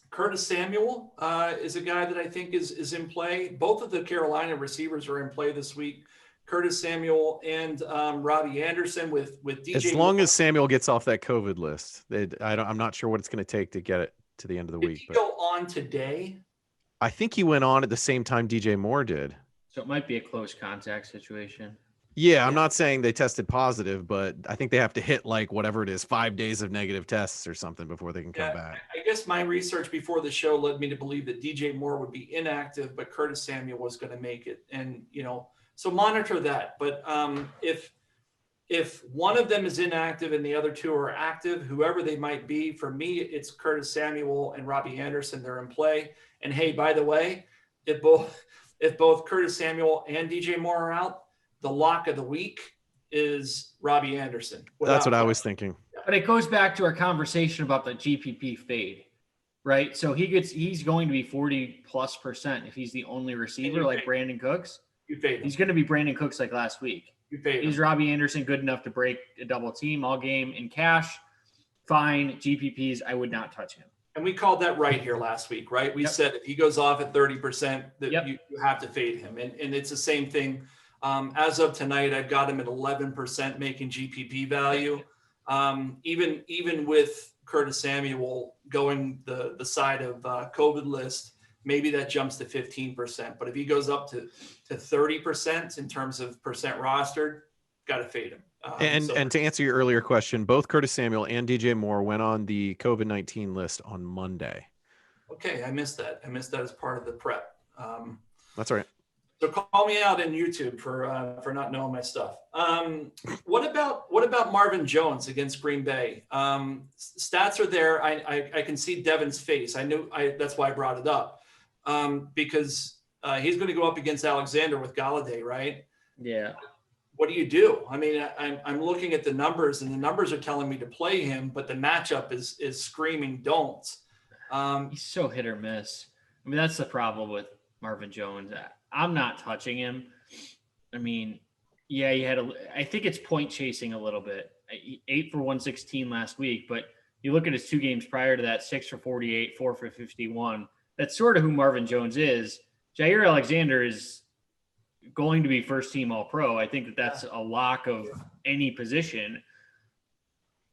Curtis Samuel is a guy that I think is in play. Both of the Carolina receivers are in play this week. Curtis Samuel and Robby Anderson with DJ. As long as Samuel gets off that COVID list, I'm not sure what it's going to take to get it to the end of the week. Did he go on today? I think he went on at the same time DJ Moore did. So it might be a close contact situation. Yeah, I'm not saying they tested positive, but I think they have to hit like whatever it is, 5 days of negative tests or something before they can come back. I guess my research before the show led me to believe that DJ Moore would be inactive, but Curtis Samuel was going to make it. And, so monitor that. But if one of them is inactive and the other 2 are active, whoever they might be, for me, it's Curtis Samuel and Robby Anderson. They're in play. And hey, by the way, if both Curtis Samuel and DJ Moore are out, the lock of the week is Robby Anderson. That's what I was thinking. But it goes back to our conversation about the GPP fade, right? So he's going to be 40+% if he's the only receiver like Brandon Cooks. You fade him. He's going to be Brandon Cooks like last week. You fade him. Is Robby Anderson good enough to break a double team all game in cash? Fine. GPPs, I would not touch him. And we called that right here last week, right? We said if he goes off at 30%, that you have to fade him. And it's the same thing. As of tonight, I've got him at 11% making GPP value. Even with Curtis Samuel going the side of COVID list, maybe that jumps to 15%. But if he goes up to 30% in terms of percent rostered, got to fade him. And to answer your earlier question, both Curtis Samuel and DJ Moore went on the COVID-19 list on Monday. Okay, I missed that. I missed that as part of the prep. That's all right. So call me out in YouTube for not knowing my stuff. What about Marvin Jones against Green Bay? Stats are there. I can see Devin's face. That's why I brought it up, because he's going to go up against Alexander with Galladay, right? Yeah. What do you do? I mean, I'm looking at the numbers, and the numbers are telling me to play him, but the matchup is screaming don't. He's so hit or miss. I mean, that's the problem with Marvin Jones. I'm not touching him. I mean, yeah, I think it's point chasing a little bit. 8 for 116 last week, but you look at his 2 games prior to that, 6 for 48, 4 for 51. That's sort of who Marvin Jones is. Jair Alexander is going to be first team All-Pro. I think that's a lock of any position.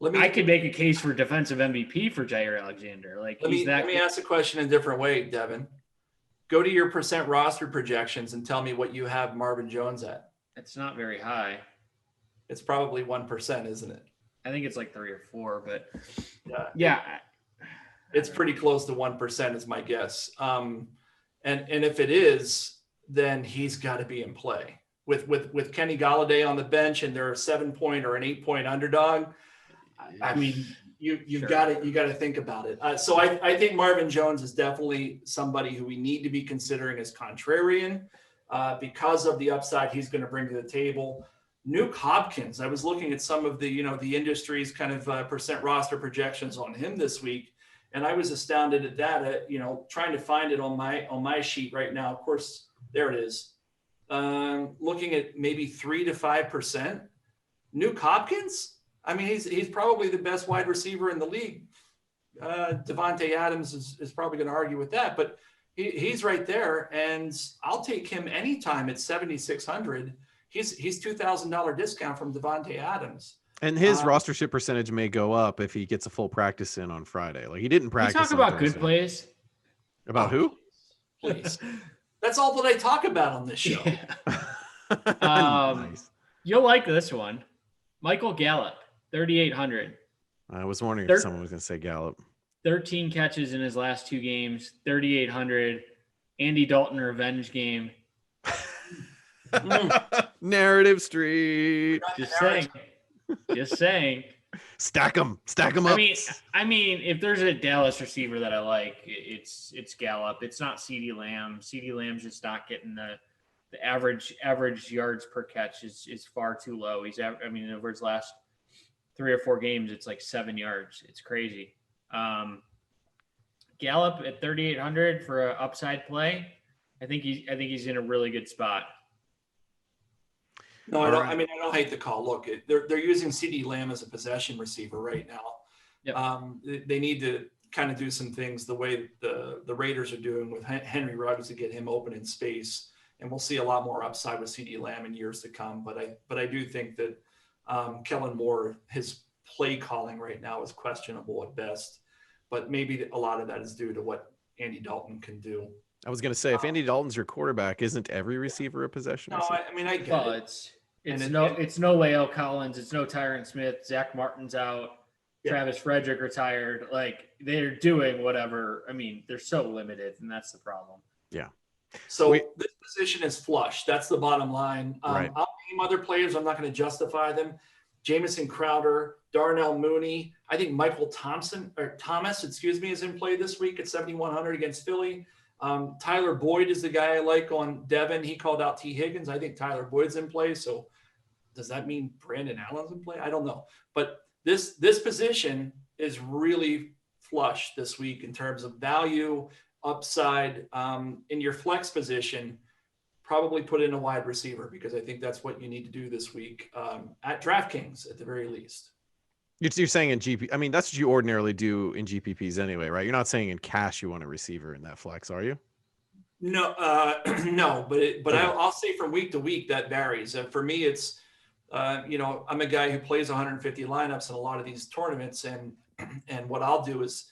I could make a case for defensive MVP for Jair Alexander. Like let me ask a question in a different way, Devin. Go to your percent roster projections and tell me what you have Marvin Jones at. It's not very high. It's probably 1%, isn't it? I think it's like 3 or 4, but yeah. It's pretty close to 1% is my guess. And if it is, then he's got to be in play. With Kenny Golladay on the bench and they're a 7-point or an 8-point underdog, I mean, you've got to think about it. So I think Marvin Jones is definitely somebody who we need to be considering as contrarian because of the upside he's going to bring to the table. Nuke Hopkins, I was looking at some of the the industry's kind of percent roster projections on him this week, and I was astounded at that. Trying to find it on my sheet right now. Of course, there it is. Looking at maybe 3 to 5%. Nuke Hopkins. I mean, he's probably the best wide receiver in the league. Devontae Adams is probably going to argue with that, but he's right there, and I'll take him anytime at 7,600. He's $2,000 discount from Devontae Adams. And his rostership percentage may go up if he gets a full practice in on Friday. Like he didn't practice. We talk about good plays. About who? Please. That's all that I talk about on this show. Nice. You'll like this one. Michael Gallup, 3,800. I was wondering if someone was going to say Gallup. 13 catches in his last 2 games, 3,800. Andy Dalton revenge game. Narrative Street. Just saying. Stack them up. I mean, if there's a Dallas receiver that I like, it's Gallup. It's not CeeDee Lamb. CeeDee Lamb's just not getting the average yards per catch is far too low. Over his last 3 or 4 games, it's like 7 yards. It's crazy. Gallup at 3,800 for an upside play. I think he's in a really good spot. No, I don't. I don't hate the call. Look, they're using CeeDee Lamb as a possession receiver right now. Yep. They need to kind of do some things the way the Raiders are doing with Henry Ruggs to get him open in space, and we'll see a lot more upside with CeeDee Lamb in years to come. But I do think that Kellen Moore, his play calling right now is questionable at best. But maybe a lot of that is due to what Andy Dalton can do. I was going to say, if Andy Dalton's your quarterback, isn't every receiver a possession receiver? I get it. It's no Leo Collins. It's no Tyron Smith. Zach Martin's out. Yeah. Travis Frederick retired. Like they're doing whatever. I mean, they're so limited, and that's the problem. Yeah. So this position is flush. That's the bottom line. Right. I'll name other players. I'm not going to justify them. Jamison Crowder, Darnell Mooney. I think Michael Thomas, is in play this week at 7,100 against Philly. Tyler Boyd is the guy I like on Devin. He called out T. Higgins. I think Tyler Boyd's in play. So does that mean Brandon Allen's in play? I don't know. But this position is really flush this week in terms of value, upside. In your flex position, probably put in a wide receiver because I think that's what you need to do this week at DraftKings at the very least. You're saying in GP, I mean, that's what you ordinarily do in GPPs anyway, right? You're not saying in cash you want a receiver in that flex, are you? No, no, but I'll say from week to week that varies. For me, it's I'm a guy who plays 150 lineups in a lot of these tournaments, and what I'll do is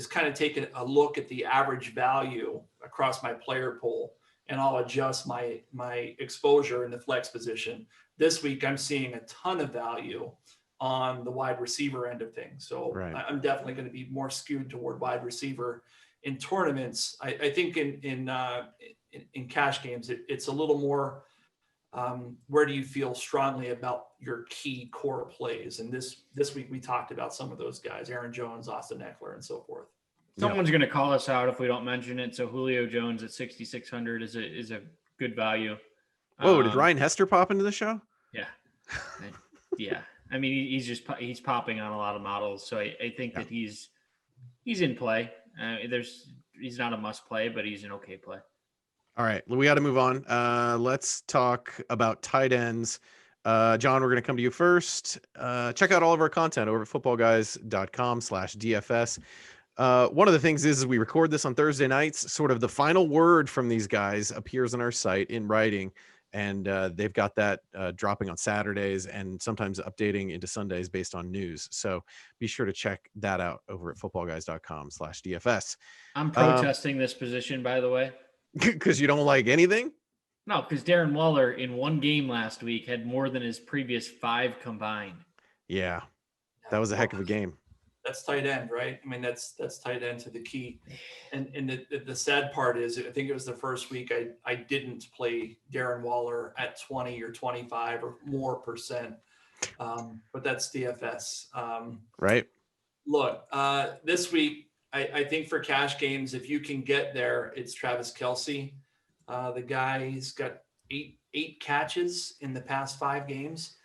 kind of take a look at the average value across my player pool, and I'll adjust my exposure in the flex position. This week, I'm seeing a ton of value on the wide receiver end of things. So right. I'm definitely going to be more skewed toward wide receiver in tournaments. I think in cash games, it's a little more, where do you feel strongly about your key core plays? And this week we talked about some of those guys, Aaron Jones, Austin Eckler, and so forth. Someone's going to call us out if we don't mention it. So Julio Jones at 6,600 is a good value. Whoa, did Ryan Hester pop into the show? Yeah. Yeah. I mean, he's popping on a lot of models, so I think that he's in play. He's not a must play, but he's an okay play. All right, we got to move on. Let's talk about tight ends. John, we're going to come to you first. Check out all of our content over at footballguys.com/DFS. One of the things is we record this on Thursday nights. Sort of the final word from these guys appears on our site in writing And they've got that dropping on Saturdays and sometimes updating into Sundays based on news. So be sure to check that out over at footballguys.com/DFS. I'm protesting this position, by the way. Because you don't like anything? No, because Darren Waller in one game last week had more than his previous 5 combined. Yeah, that was a heck of a game. That's tight end, right? I mean, that's tight end to the key. And the sad part is, I think it was the first week I didn't play Darren Waller at 20 or 25 or more percent. But that's DFS. Right. Look, this week, I think for cash games, if you can get there, it's Travis Kelce. The guy's got eight catches in the past 5 games.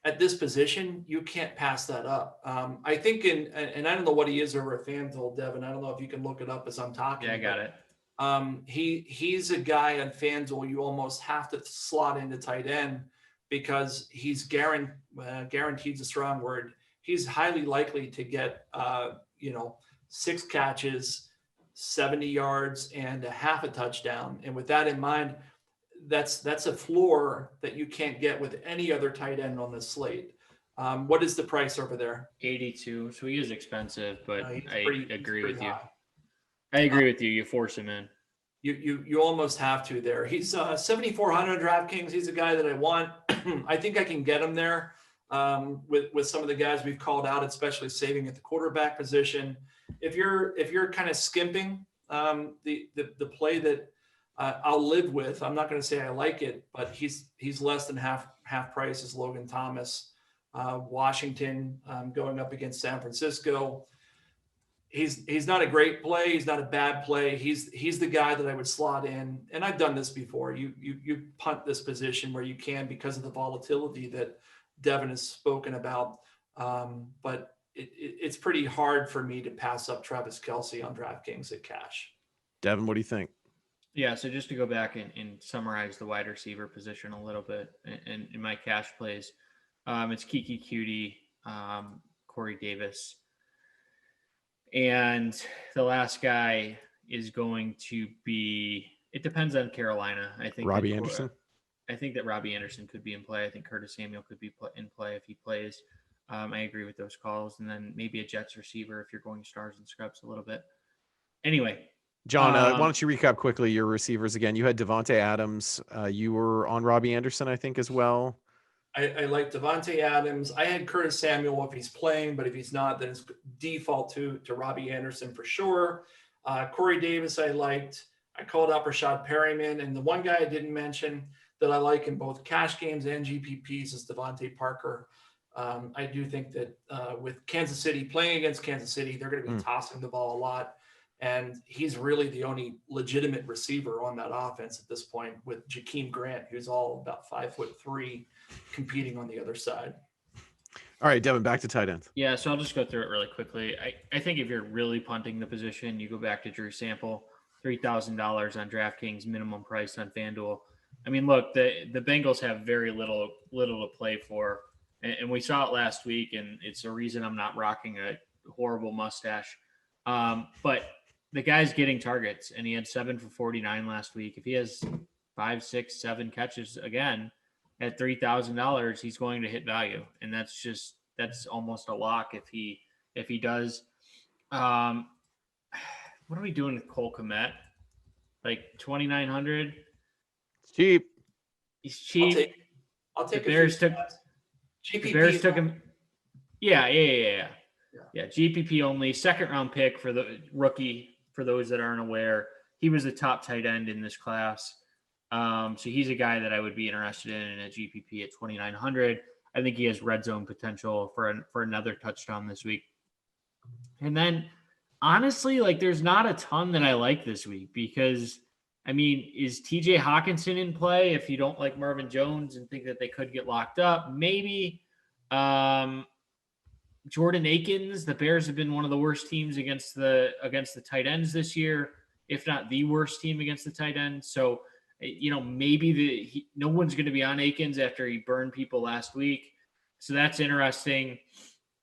At this position, you can't pass that up. I think and I don't know what he is over at FanDuel, Devin. I don't know if you can look it up as I'm talking. Yeah, I got it. He's a guy on FanDuel you almost have to slot into tight end because he's guaranteed's a strong word. He's highly likely to get 6 catches, 70 yards, and a half a touchdown. And with that in mind, that's a floor that you can't get with any other tight end on this slate. What is the price over there? 82. So he is expensive, but I agree with you. High. I agree with you. You force him in. You almost have to there. He's 7,400 DraftKings. He's a guy that I want. I think I can get him there with some of the guys we've called out, especially saving at the quarterback position. If you're kind of skimping, the play that I'll live with, I'm not going to say I like it, but he's less than half price is Logan Thomas. Washington going up against San Francisco. He's not a great play. He's not a bad play. He's the guy that I would slot in. And I've done this before. You punt this position where you can because of the volatility that Devin has spoken about. But it's pretty hard for me to pass up Travis Kelce on DraftKings at cash. Devin, what do you think? Yeah, so just to go back and summarize the wide receiver position a little bit in my cash plays, it's Kiki Cutie, Corey Davis, and the last guy is going to be. It depends on Carolina. I think Robby Anderson. I think that Robby Anderson could be in play. I think Curtis Samuel could be in play if he plays. I agree with those calls, and then maybe a Jets receiver if you're going stars and scrubs a little bit. Anyway. John, why don't you recap quickly your receivers again? You had Devontae Adams. You were on Robby Anderson, I think, as well. I like Devontae Adams. I had Curtis Samuel if he's playing, but if he's not, then it's default to Robby Anderson for sure. Corey Davis I liked. I called out Rashad Perryman. And the one guy I didn't mention that I like in both cash games and GPPs is Devontae Parker. I do think that with Kansas City playing against Kansas City, they're going to be tossing the ball a lot. And he's really the only legitimate receiver on that offense at this point with Jakeem Grant, who's all about 5'3", competing on the other side. All right, Devin, back to tight ends. Yeah, so I'll just go through it really quickly. I think if you're really punting the position, you go back to Drew Sample, $3,000 on DraftKings, minimum price on FanDuel. I mean, look, the Bengals have very little to play for, and we saw it last week, and it's a reason I'm not rocking a horrible mustache. But the guy's getting targets, and he had 7 for 49 last week. If he has 5, 6, 7 catches again at $3,000, he's going to hit value, and that's almost a lock if he does. What are we doing with Cole Kmet? Like 2,900? It's cheap. He's cheap. I'll take the Bears took. The Bears took him. Yeah. GPP only, second round pick for the rookie. For those that aren't aware, he was the top tight end in this class. So he's a guy that I would be interested in a GPP at 2,900. I think he has red zone potential for another touchdown this week. And then honestly, like there's not a ton that I like this week because I mean, is TJ Hawkinson in play if you don't like Marvin Jones and think that they could get locked up? Maybe. Jordan Akins, the Bears have been one of the worst teams against the tight ends this year, if not the worst team against the tight end. So, maybe no one's going to be on Akins after he burned people last week. So that's interesting.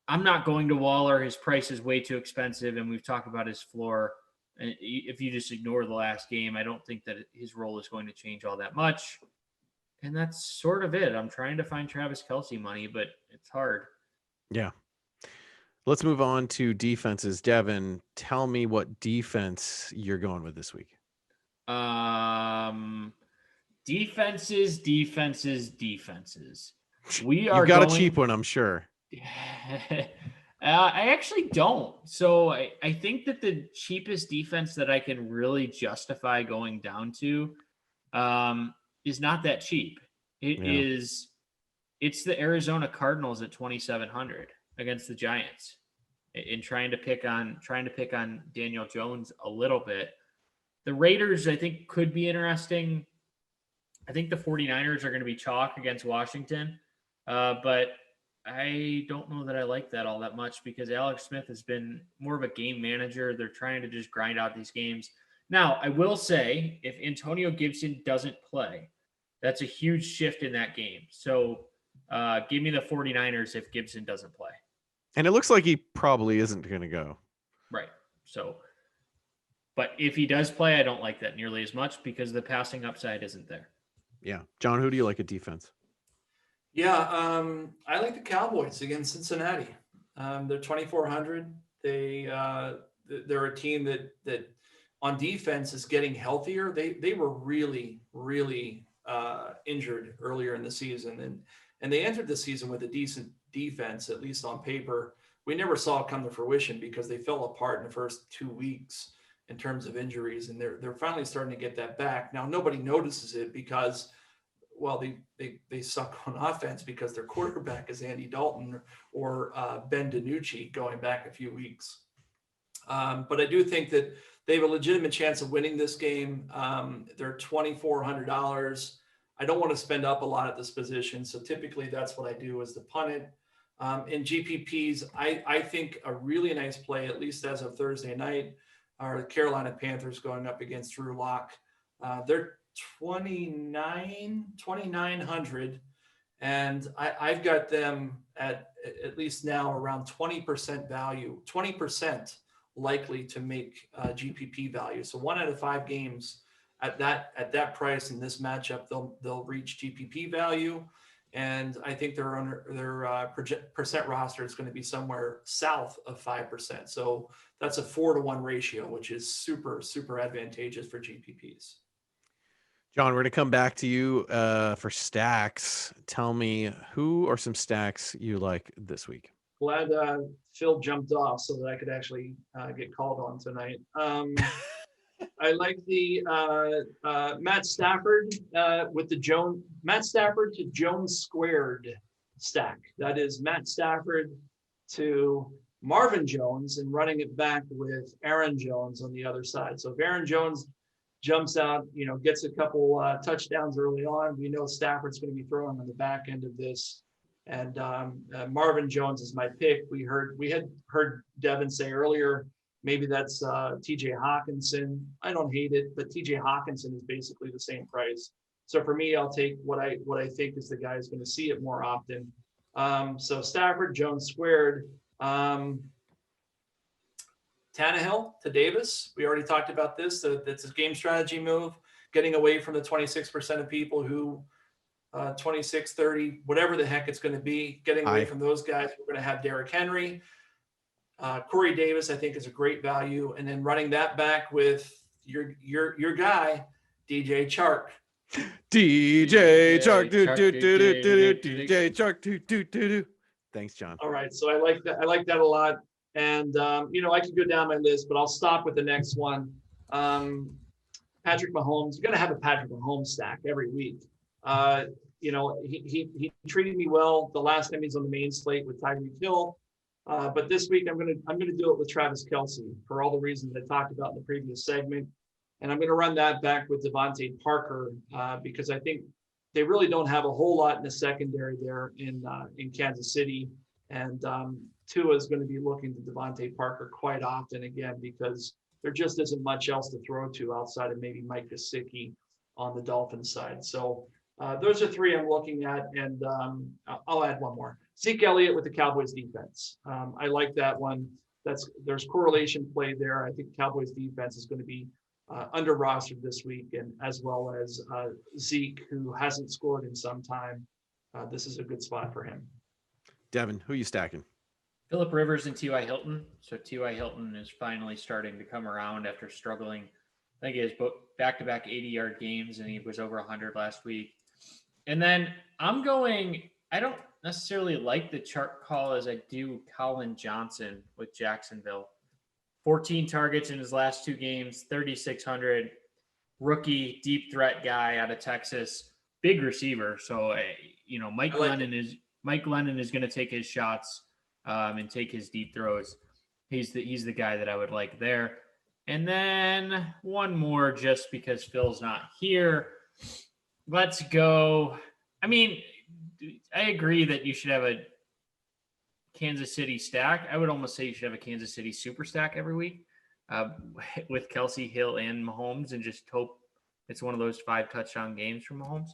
I'm not going to Waller. His price is way too expensive, and we've talked about his floor. If you just ignore the last game, I don't think that his role is going to change all that much. And that's sort of it. I'm trying to find Travis Kelce money, but it's hard. Yeah. Let's move on to defenses. Devin, tell me what defense you're going with this week. Defenses. We You are got going... a cheap one, I'm sure. I actually don't. So I think that the cheapest defense that I can really justify going down to is not that cheap. It's the Arizona Cardinals at 2,700 against the Giants. In trying to pick on Daniel Jones a little bit. The Raiders, I think, could be interesting. I think the 49ers are going to be chalk against Washington. But I don't know that I like that all that much because Alex Smith has been more of a game manager. They're trying to just grind out these games. Now, I will say, if Antonio Gibson doesn't play, that's a huge shift in that game. So give me the 49ers if Gibson doesn't play. And it looks like he probably isn't going to go. Right. So, but if he does play, I don't like that nearly as much because the passing upside isn't there. Yeah. John, who do you like at defense? Yeah, I like the Cowboys against Cincinnati. They're 2,400. They're a team that on defense is getting healthier. They were really injured earlier in the season, and they entered the season with a decent defense, at least on paper. We never saw it come to fruition because they fell apart in the first 2 weeks in terms of injuries, and they're finally starting to get that back. Now nobody notices it because, well, they suck on offense because their quarterback is Andy Dalton or Ben DiNucci going back a few weeks. But I do think that they have a legitimate chance of winning this game. They're $2,400. I don't want to spend up a lot at this position. So typically that's what I do is to punt it. In GPPs, I think a really nice play, at least as of Thursday night, are the Carolina Panthers going up against Drew Lock. They're 2,900. And I've got them at least now around 20% value, 20% likely to make GPP value. So 1 out of 5 games at that price in this matchup, they'll reach GPP value. And I think their percent roster is going to be somewhere south of 5%. So that's a 4-to-1 ratio, which is super, super advantageous for GPPs. John, we're going to come back to you for stacks. Tell me who are some stacks you like this week. Glad Phil jumped off so that I could actually get called on tonight. I like the Matt Stafford with the Matt Stafford to Jones squared stack. That is Matt Stafford to Marvin Jones and running it back with Aaron Jones on the other side. So if Aaron Jones jumps out, gets a couple touchdowns early on, we know Stafford's going to be throwing on the back end of this. And Marvin Jones is my pick. We had heard Devin say earlier, maybe that's TJ Hawkinson. I don't hate it, but TJ Hawkinson is basically the same price. So for me, I'll take what I think is the guy who's going to see it more often. So Stafford, Jones squared. Tannehill to Davis. We already talked about this. That's a game strategy move, getting away from the 26% of people who 26, 30, whatever the heck it's going to be, getting away from those guys. We're going to have Derrick Henry. Corey Davis, I think, is a great value. And then running that back with your guy, DJ Chark. DJ Chark. DJ Chark. Thanks, John. All right. So I like that. I like that a lot. And, I could go down my list, but I'll stop with the next one. Patrick Mahomes. You're going to have a Patrick Mahomes stack every week. He treated me well the last time he's on the main slate with Tyreek Hill. But this week I'm gonna do it with Travis Kelce for all the reasons I talked about in the previous segment, and I'm gonna run that back with Devontae Parker because I think they really don't have a whole lot in the secondary there in Kansas City, and Tua is going to be looking to Devontae Parker quite often again because there just isn't much else to throw to outside of maybe Mike Gesicki on the Dolphins side. So those are 3 I'm looking at, and I'll add one more. Zeke Elliott with the Cowboys defense. I like that one. There's correlation play there. I think Cowboys defense is going to be under rostered this week, and as well as Zeke, who hasn't scored in some time. This is a good spot for him. Devin, who are you stacking? Phillip Rivers and T.Y. Hilton. So T.Y. Hilton is finally starting to come around after struggling. I think he has back-to-back 80-yard games, and he was over 100 last week. And then I'm going, I don't necessarily like the chart call as I do Colin Johnson with Jacksonville. 14 targets in his last 2 games, 3,600. Rookie, deep threat guy out of Texas. Big receiver. So, Mike Glennon is going to take his shots and take his deep throws. He's the guy that I would like there. And then one more just because Phil's not here. Let's go. I mean, I agree that you should have a Kansas City stack. I would almost say you should have a Kansas City super stack every week with Kelce, Hill, and Mahomes, and just hope it's one of those 5 touchdown games from Mahomes.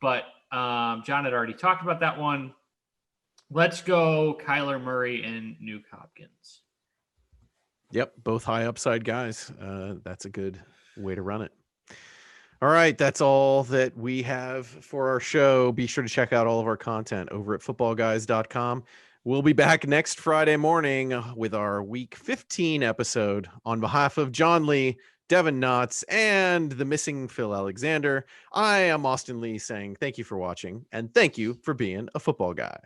But John had already talked about that one. Let's go Kyler Murray and Nuke Hopkins. Yep, both high upside guys. That's a good way to run it. All right, that's all that we have for our show. Be sure to check out all of our content over at footballguys.com. We'll be back next Friday morning with our Week 15 episode. On behalf of John Lee, Devin Knotts, and the missing Phil Alexander, I am Austin Lee saying thank you for watching, and thank you for being a football guy.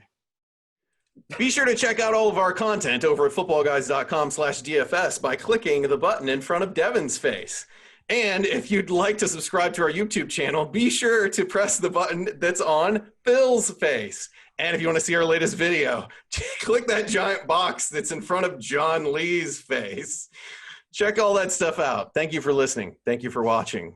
Be sure to check out all of our content over at footballguys.com/DFS by clicking the button in front of Devin's face. And if you'd like to subscribe to our YouTube channel, be sure to press the button that's on Phil's face. And if you want to see our latest video, click that giant box that's in front of John Lee's face. Check all that stuff out. Thank you for listening. Thank you for watching.